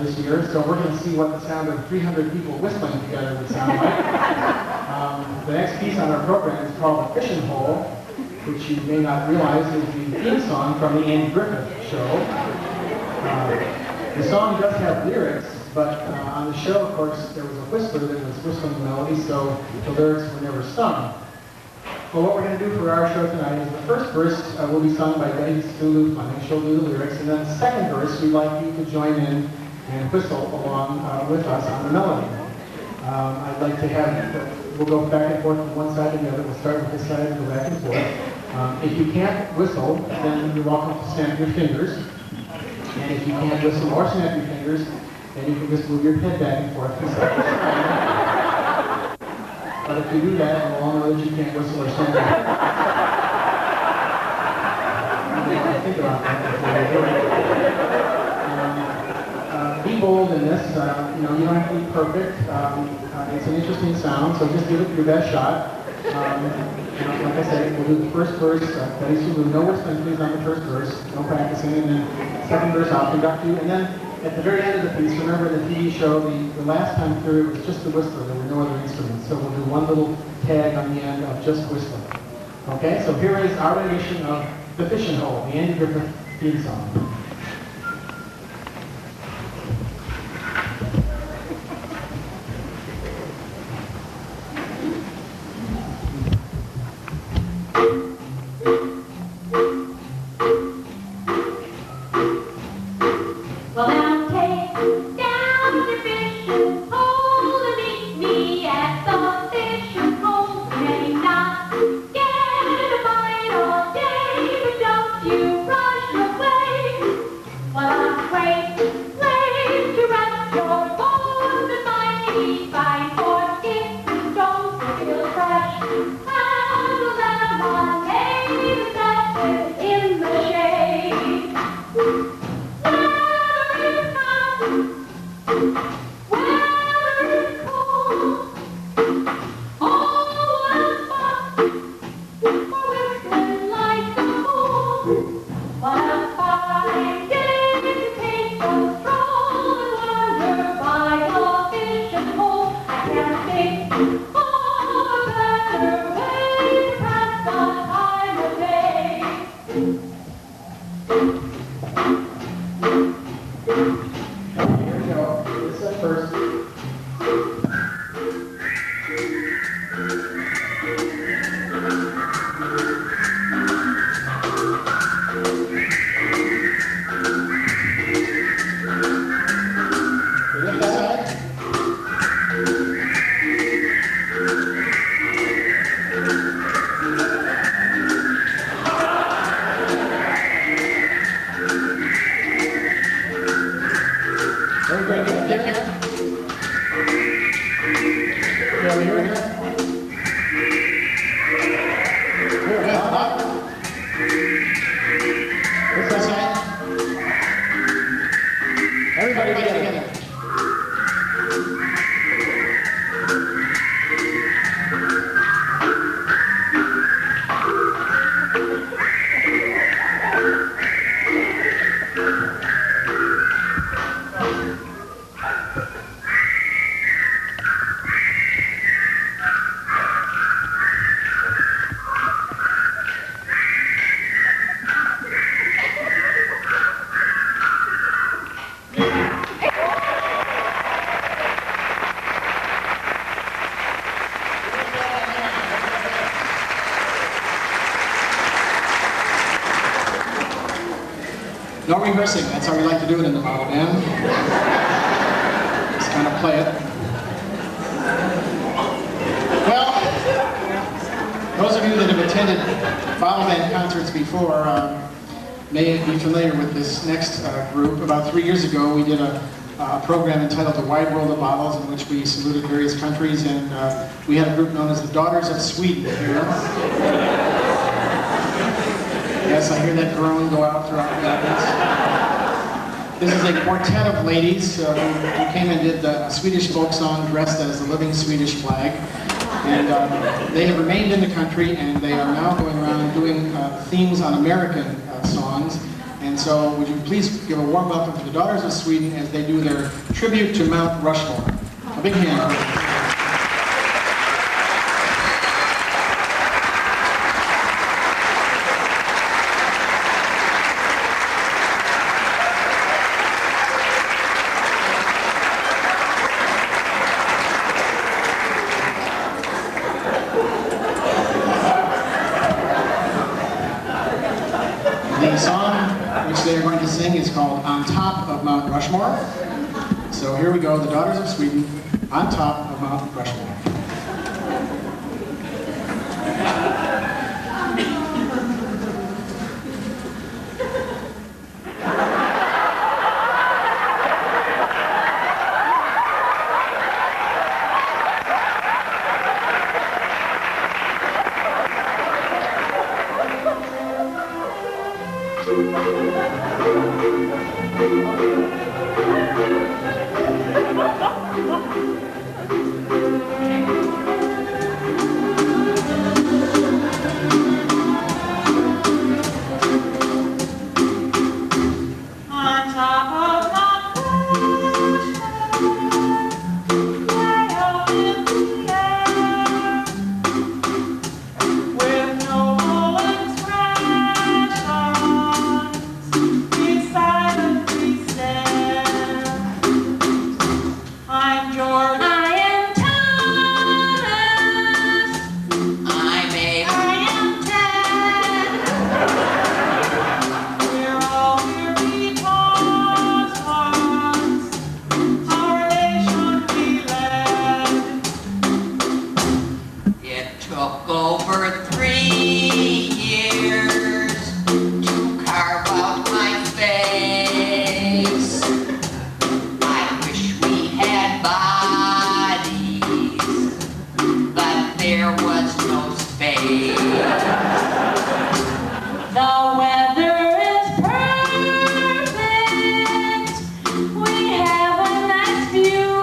this year, so we're going to see what the sound of 300 people whistling together would sound like. The next piece on our program is called The Fishing Hole, which you may not realize is the theme song from the Andy Griffith Show. The song does have lyrics, but on the show, of course, there was a whistler that was whistling the melody, so the lyrics were never sung. Well, what we're going to do for our show tonight is the first verse will be sung by Betty Stulu Fleming. She'll do the lyrics, and then the second verse, we'd like you to join in and whistle along with us on the melody. I'd like to have, we'll go back and forth from one side to the other. We'll start with this side and go back and forth. If you can't whistle, then you're welcome to snap your fingers. And if you can't whistle or snap your fingers, then you can just move your head back and forth. But if you do that, we'll all know that you can't whistle or snap your fingers. Think about that before you do it. Be bold in this. You don't have to be perfect. It's an interesting sound, so just give it your best shot. Like I said, we'll do the first verse. Betty Sulu, no whistling please on the first verse, no practicing, and then second verse I'll conduct you, and then at the very end of the piece, remember the TV show, the last time through, it was just the whistler. There were no other instruments. So we'll do one little tag on the end of just whistling. Okay, so here is our rendition of The Fishing Hole, the Andy Griffith theme song. Well, now take down your fishing pole and meet me at the fishing hole. You may not get a bite all day, but don't you rush away. Well, I'm wait to rest your bones and find me fine for if you don't feel fresh. And the lemonade is better in the shade. Here we go. This up first. Ready that side? Everybody get there? Yeah, we hear it here. Here, up. This side. Everybody get together. No rehearsing, that's how we like to do it in the bottle band. Just kind of play it. Well, those of you that have attended bottle band concerts before may be familiar with this next group. About 3 years ago, we did a program entitled The Wide World of Bottles, in which we saluted various countries, and we had a group known as the Daughters of Sweden here. Yes, I hear that groan go out throughout the audience. This is a quartet of ladies who came and did the Swedish folk song dressed as the living Swedish flag. And they have remained in the country, and they are now going around doing themes on American songs. And so would you please give a warm welcome to the Daughters of Sweden as they do their tribute to Mount Rushmore. A big hand. The song which they are going to sing is called On Top of Mount Rushmore. So here we go, the Daughters of Sweden, On Top of Mount Rushmore. On top of Mount took over 3 years to carve out my face. I wish we had bodies, but there was no space. The weather is perfect. We have a nice view.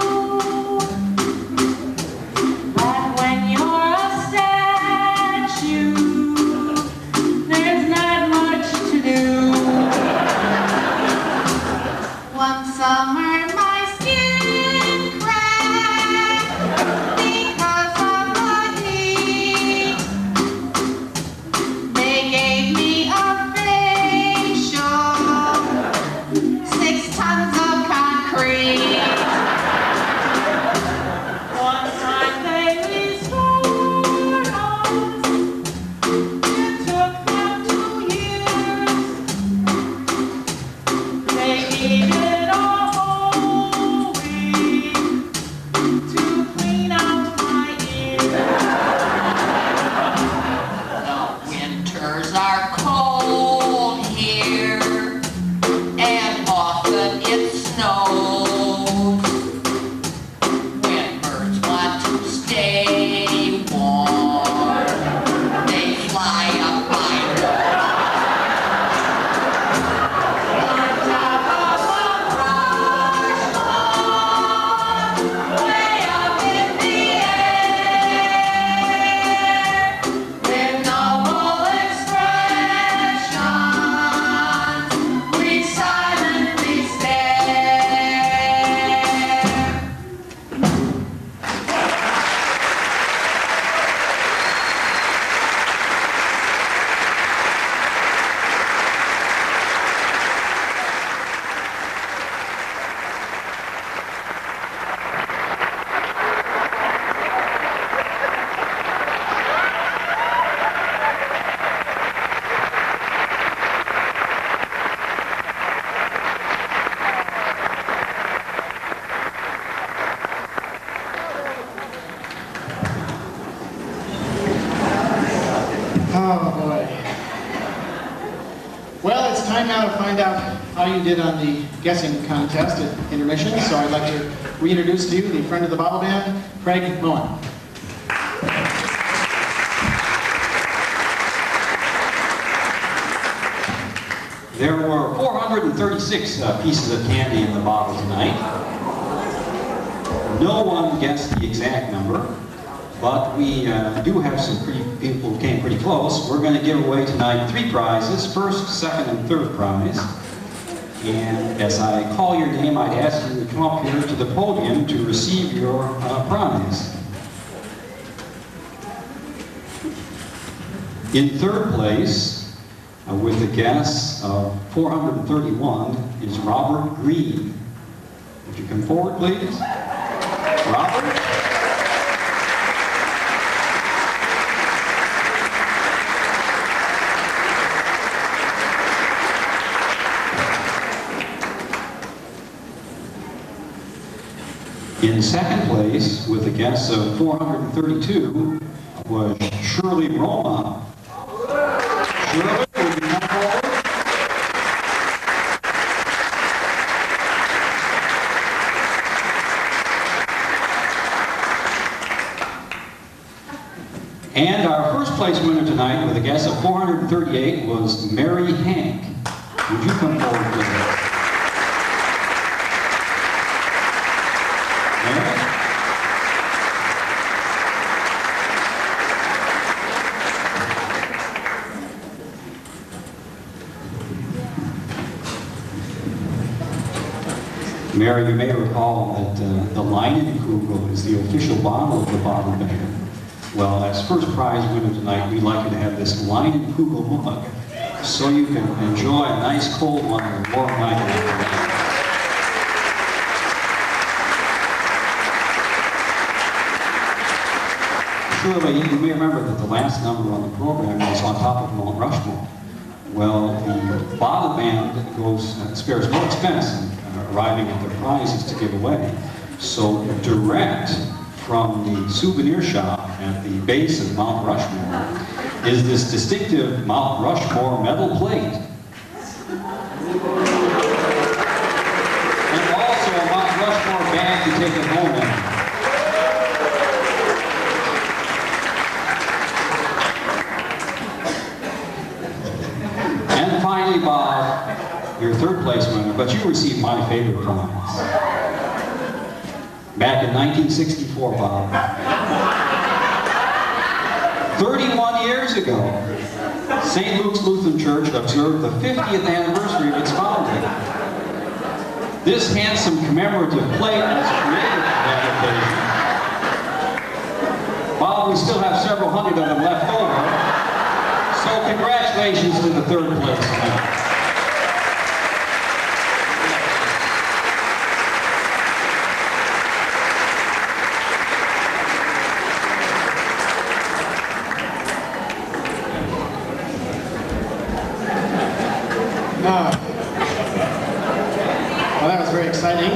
But when you're a statue, there's not much to do. One summer my skin cracked because of the heat. They gave me a facial, 6 tons of concrete. One time they restored us. It took them 2 years. They needed a whole week to clean out my ears. The winters are cold here, and often it snows. When birds want to stay warm, they fly up my nose. On top of a Rushmore, way up in the air, with noble expressions, we silently stare. Oh, boy. Well, it's time now to find out how you did on the guessing contest at intermission, so I'd like to reintroduce to you the friend of the bottle band, Craig Moen. There were 436 pieces of candy in the bottle tonight. No one guessed the exact number, but we do have some people who came pretty close. We're going to give away tonight 3 prizes, first, second, and third prize. And as I call your name, I'd ask you to come up here to the podium to receive your prize. In third place, with a guess of 431, is Robert Green. Would you come forward, please? Robert? In second place, with a guess of 432, was Shirley Roma. Shirley, would you come forward? And our first place winner tonight, with a guess of 438, was Mary Hank. Would you come forward, please? Mary? Mary, you may recall that the Leinenkugel is the official bottle of the bottle band. Well, as first prize winner tonight, we'd like you to have this Leinenkugel mug, so you can enjoy a nice cold one with warm Leinenkugel. Surely, you may remember that the last number on the program was On Top of Mount Rushmore. Well, the bottle band spares no expense in arriving at their prizes to give away. So direct from the souvenir shop at the base of Mount Rushmore is this distinctive Mount Rushmore metal plate. And also a Mount Rushmore bag to take it home in. And finally, Bob, your third place winner, but you received my favorite prize. Back in 1964, Bob. 31 years ago, St. Luke's Lutheran Church observed the 50th anniversary of its founding. This handsome commemorative plate was created for that occasion. Bob, we still have several hundred of them left over, so congratulations to the third place winner. Well, that was very exciting.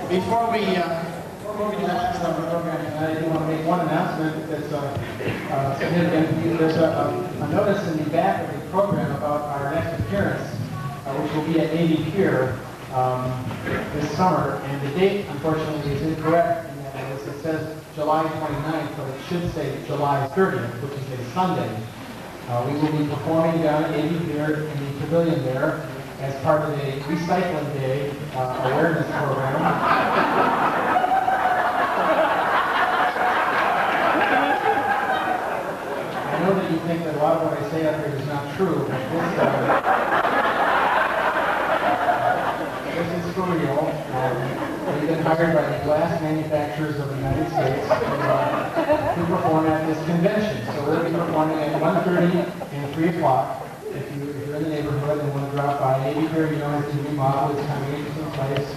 Before we do the last number of the program tonight, I do want to make one announcement that's significant. There's a notice in the back of the program about our next appearance, which will be at Navy Pier this summer. And the date, unfortunately, is incorrect in that notice. It says July 29th, but it should say July 30th, which is a Sunday. We will be performing down at Navy Pier in the pavilion there as part of a Recycling Day awareness program. I know that you think that a lot of what I say up here is not true, but this is for real. We've been hired by the glass manufacturers of the United States to perform at this convention. So we'll be performing at 1:30 and 3 o'clock. If you're in the neighborhood and want to drop by, Navy Pier, you know, it's a new model, it's coming into some place.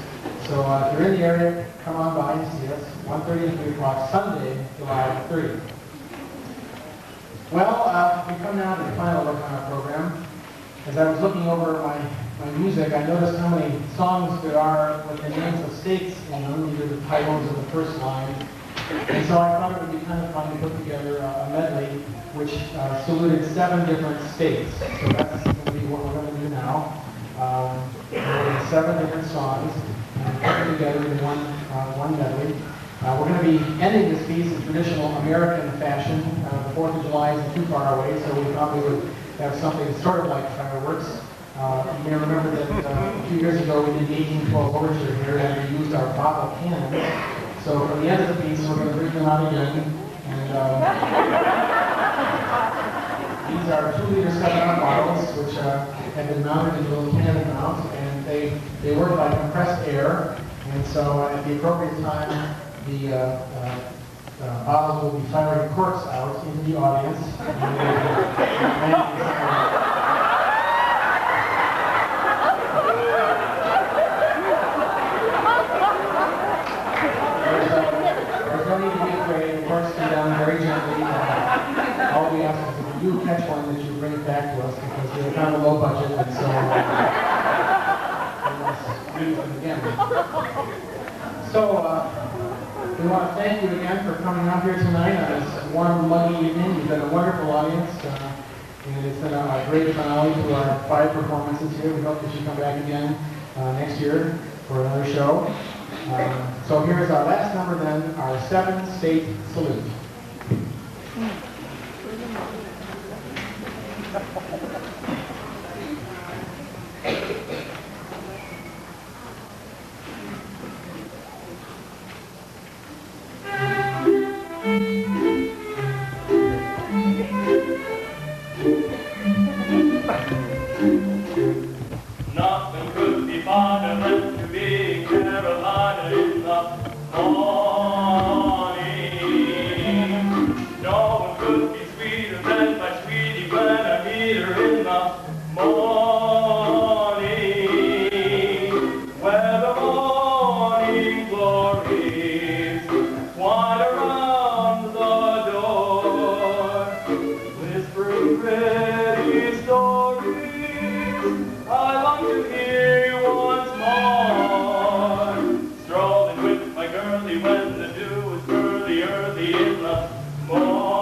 So if you're in the area, come on by and see us. 1:30 and 3 o'clock, Sunday, July 30th. Well, we come now to the final look on our program. As I was looking over my music, I noticed how many songs there are with the names of states in them, either the titles or the first line. And so I thought it would be kind of fun to put together a medley which saluted 7 different states. So that's going to be what we're going to do now. There are 7 different songs, and put them together in one medley. We're going to be ending this piece in traditional American fashion. The 4th of July isn't too far away, so we thought we would have something sort of like fireworks. You may remember that a few years ago we did the 1812 Overture here, and we used our bottle cannons. So for the end of the piece, we're going to bring them out again. And these are 2-liter 7-ounce bottles, which have been mounted in little cannon mounts, and they work by compressed air. And so at the appropriate time, the bottles will be firing corks out into the audience. There's no need to be afraid. The corks come down very gently. All we ask is if you do catch one, that you bring it back to us, because they're kind of low budget, and so we must use them again. So, we want to thank you again for coming out here tonight on this warm, muggy evening. You've been a wonderful audience, and it's been a great finale to our 5 performances here. We hope that you come back again next year for another show. So here's our last number then, our 7-state salute. Nothing could be finer than to be in Carolina in the morning. No one could be sweeter than my sweetie when I meet her in the early in the morning.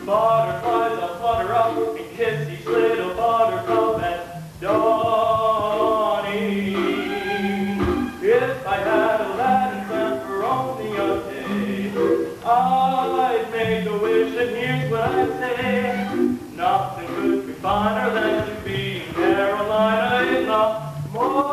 Butterflies will flutter up and kiss each little buttercup at dawning. If I had Aladdin's lamp for only a day, I'd make a wish, and here's what I'd say. Nothing could be finer than to be in Carolina in the morning.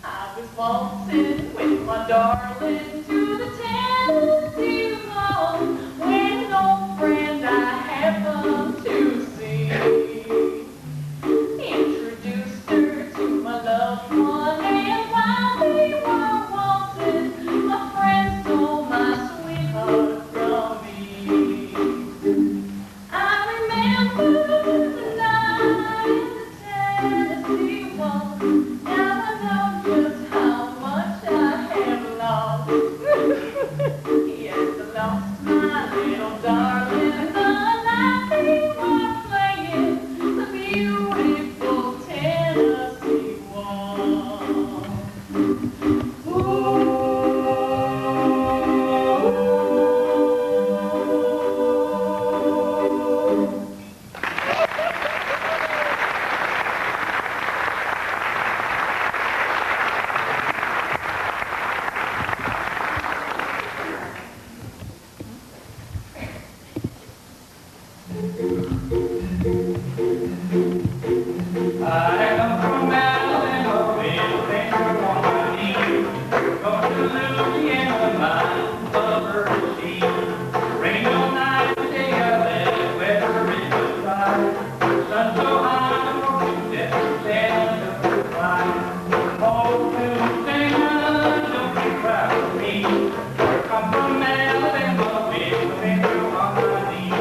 I was waltzing with my darling to the Tennessee Waltz when an old friend I happened to see introduced her to my loved one, and while we were waltzing, my friend stole my sweetheart from me. I remember the night in the Tennessee Waltz. Now I know just how much I have lost. Yes, I lost my little darling the night we were playing the beautiful Tennessee Waltz. I come from Alabama, with a finger on my knee. Going to Louisiana, my lover is she. Rain all night, day I lay, weather is so dry. Sun so high, that stand up to fly. Oh, Louisiana, don't you cry for me. I come from Alabama, with a finger on my knee.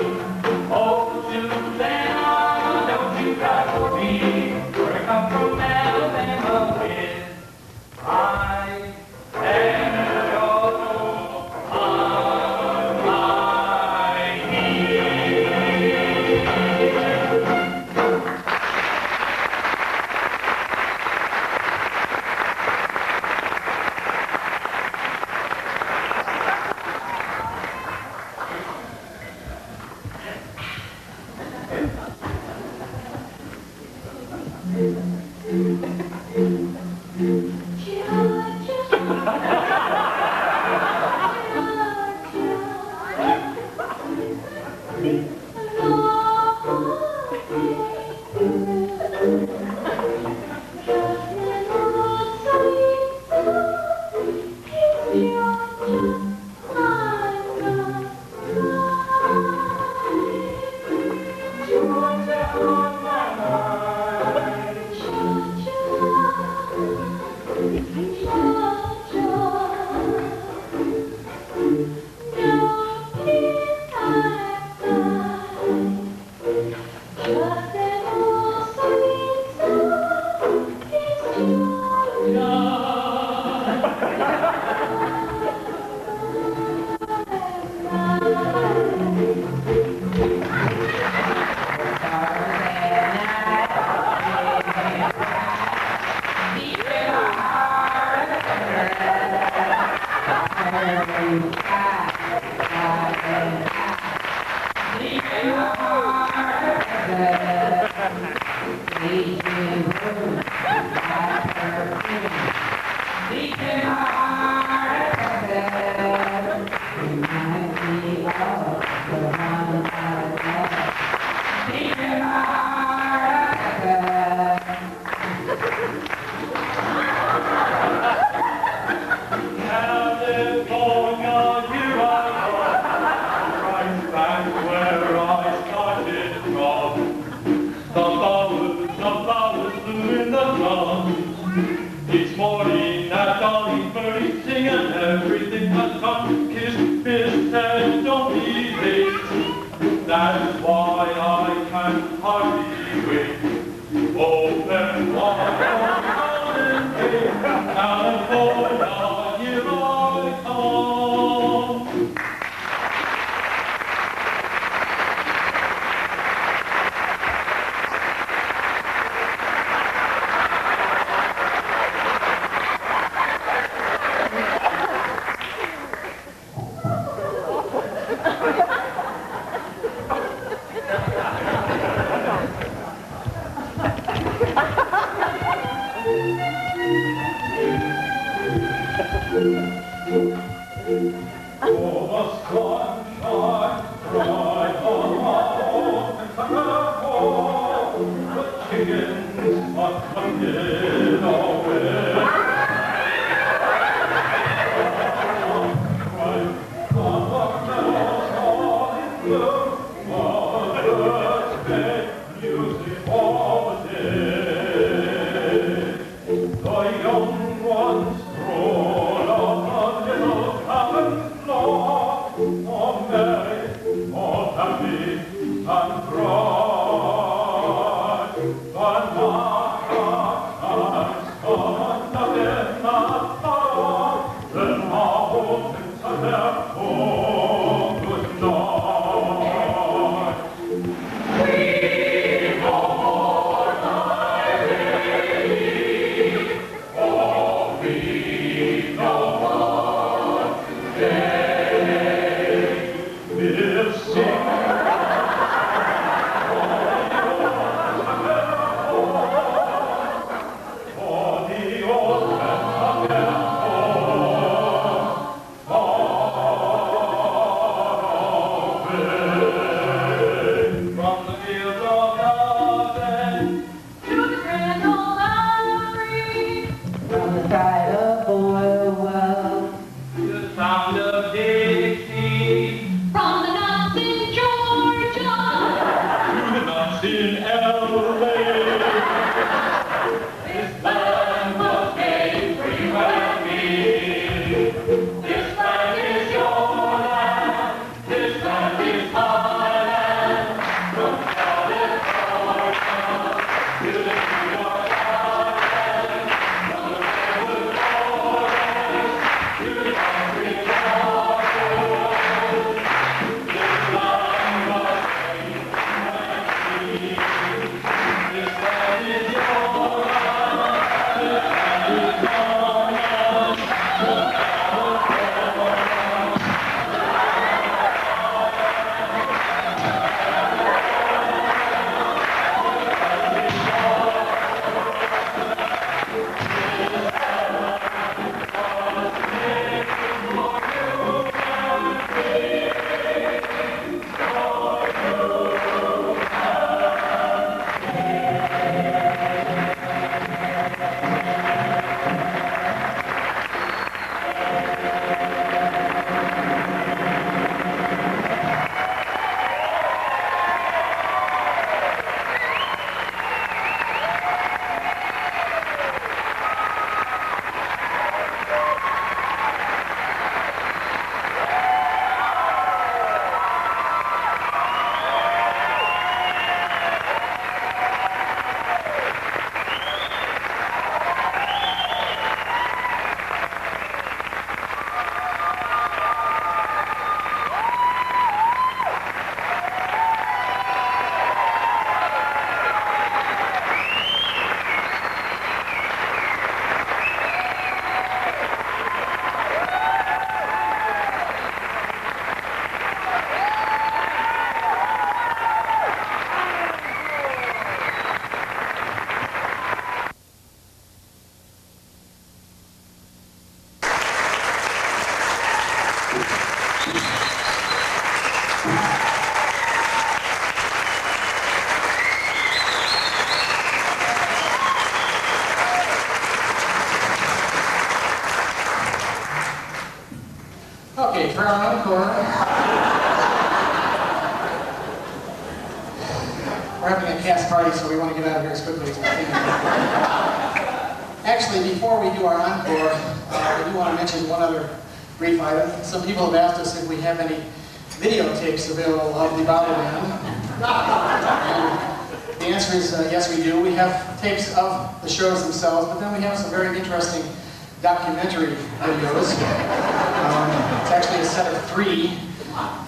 Oh, Louisiana, don't you cry for me. Where I come from Alabama with my angel on my knee. California, here I come, right back where I started from. The boat, the everything must come kiss, miss, and don't be late. That's why I can hardly wait. Open wide, down and gate, California, here I come. Okay, for our encore, we're having a cast party, so we want to get out of here as quickly as we can. Actually, before we do our encore, we do want to mention one other brief item. Some people have asked us if we have any videotapes available of the Bottle Band. And the answer is yes, we do. We have tapes of the shows themselves, but then we have some very interesting documentary videos. It's actually a set of 3.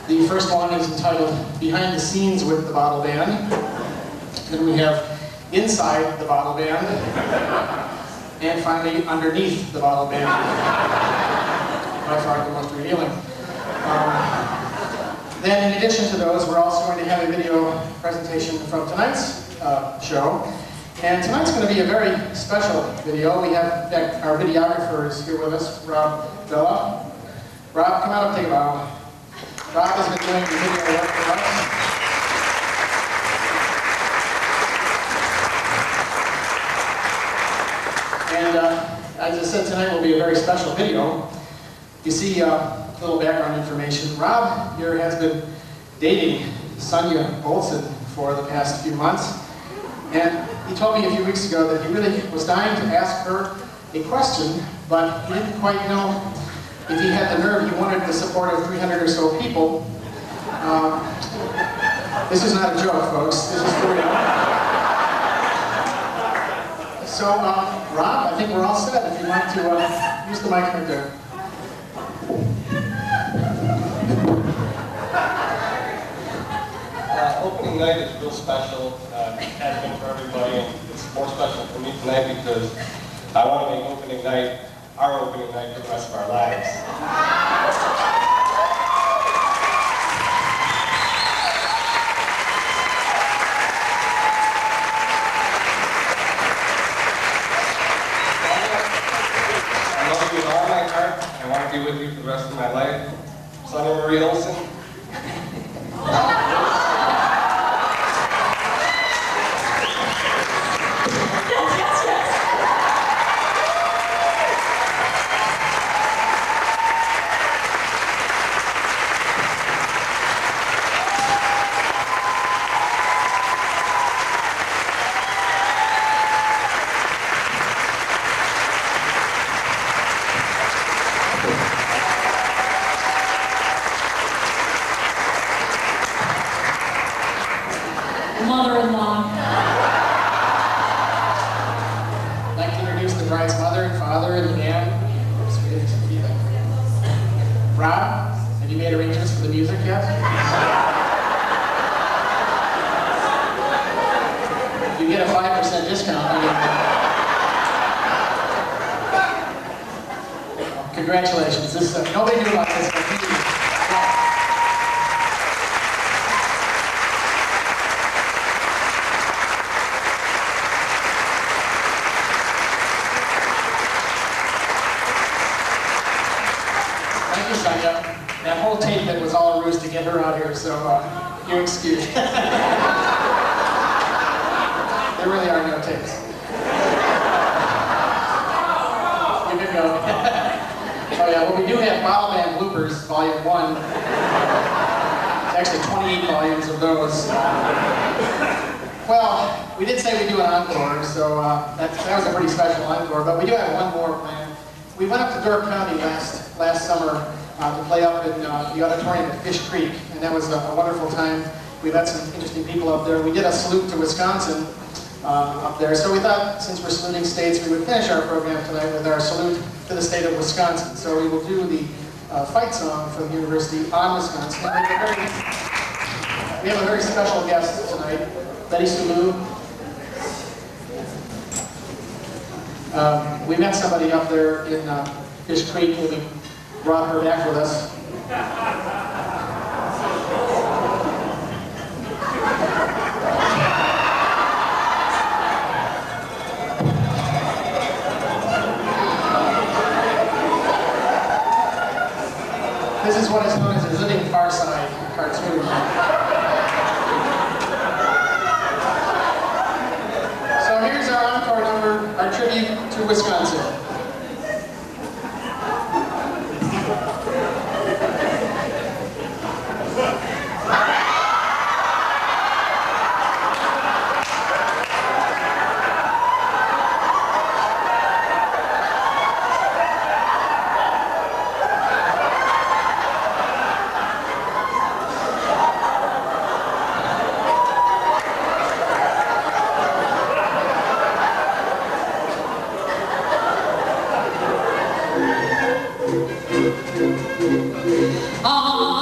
The first one is entitled Behind the Scenes with the Bottle Band. Then we have Inside the Bottle Band. And finally, Underneath the Bottle Band. By far the most revealing. Then in addition to those, we're also going to have a video presentation from tonight's show. And tonight's going to be a very special video. We have, in fact, our videographer is here with us, Rob Vella. Rob, come out and take a bow. Rob has been doing the video work for us. And as I said, tonight will be a very special video. You see a little background information. Rob here has been dating Sonia Olsen for the past few months. And he told me a few weeks ago that he really was dying to ask her a question, but he didn't quite know if he had the nerve. He wanted the support of 300 or so people. This is not a joke, folks. This is for real. So, Rob, I think we're all set. If you'd like to use the mic right there. Opening night is real special. It has been for everybody, and it's more special for me tonight because I want to make opening night our opening night for the rest of our lives. I love you with all my heart. I want to be with you for the rest of my life. Sonia Marie Olsen. Mother-in-law. I'd like to introduce the bride's mother and father and the band. Rob, have you made arrangements for the music yet? You get a 5% discount. Congratulations. This nobody knew about this. But that whole tape that was all a ruse to get her out here, so you're excused. There really are no tapes. You can go. Oh yeah, well we do have Bottle Band Bloopers, Volume 1. It's actually 28 volumes of those. Well, we did say we'd do an encore, so that was a pretty special encore, but we do have one more planned. We went up to Door County last summer to play up in the auditorium at Fish Creek, and that was a wonderful time. We met some interesting people up there. We did a salute to Wisconsin up there, so we thought since we're saluting states, we would finish our program tonight with our salute to the state of Wisconsin. So we will do the fight song from the University on Wisconsin. We have a very special guest tonight, Betty Sulu. We met somebody up there in Fish Creek, and we brought her back with us. This is what is known as a Living Far Side cartoon. So here's our encore number, our tribute to Wisconsin. on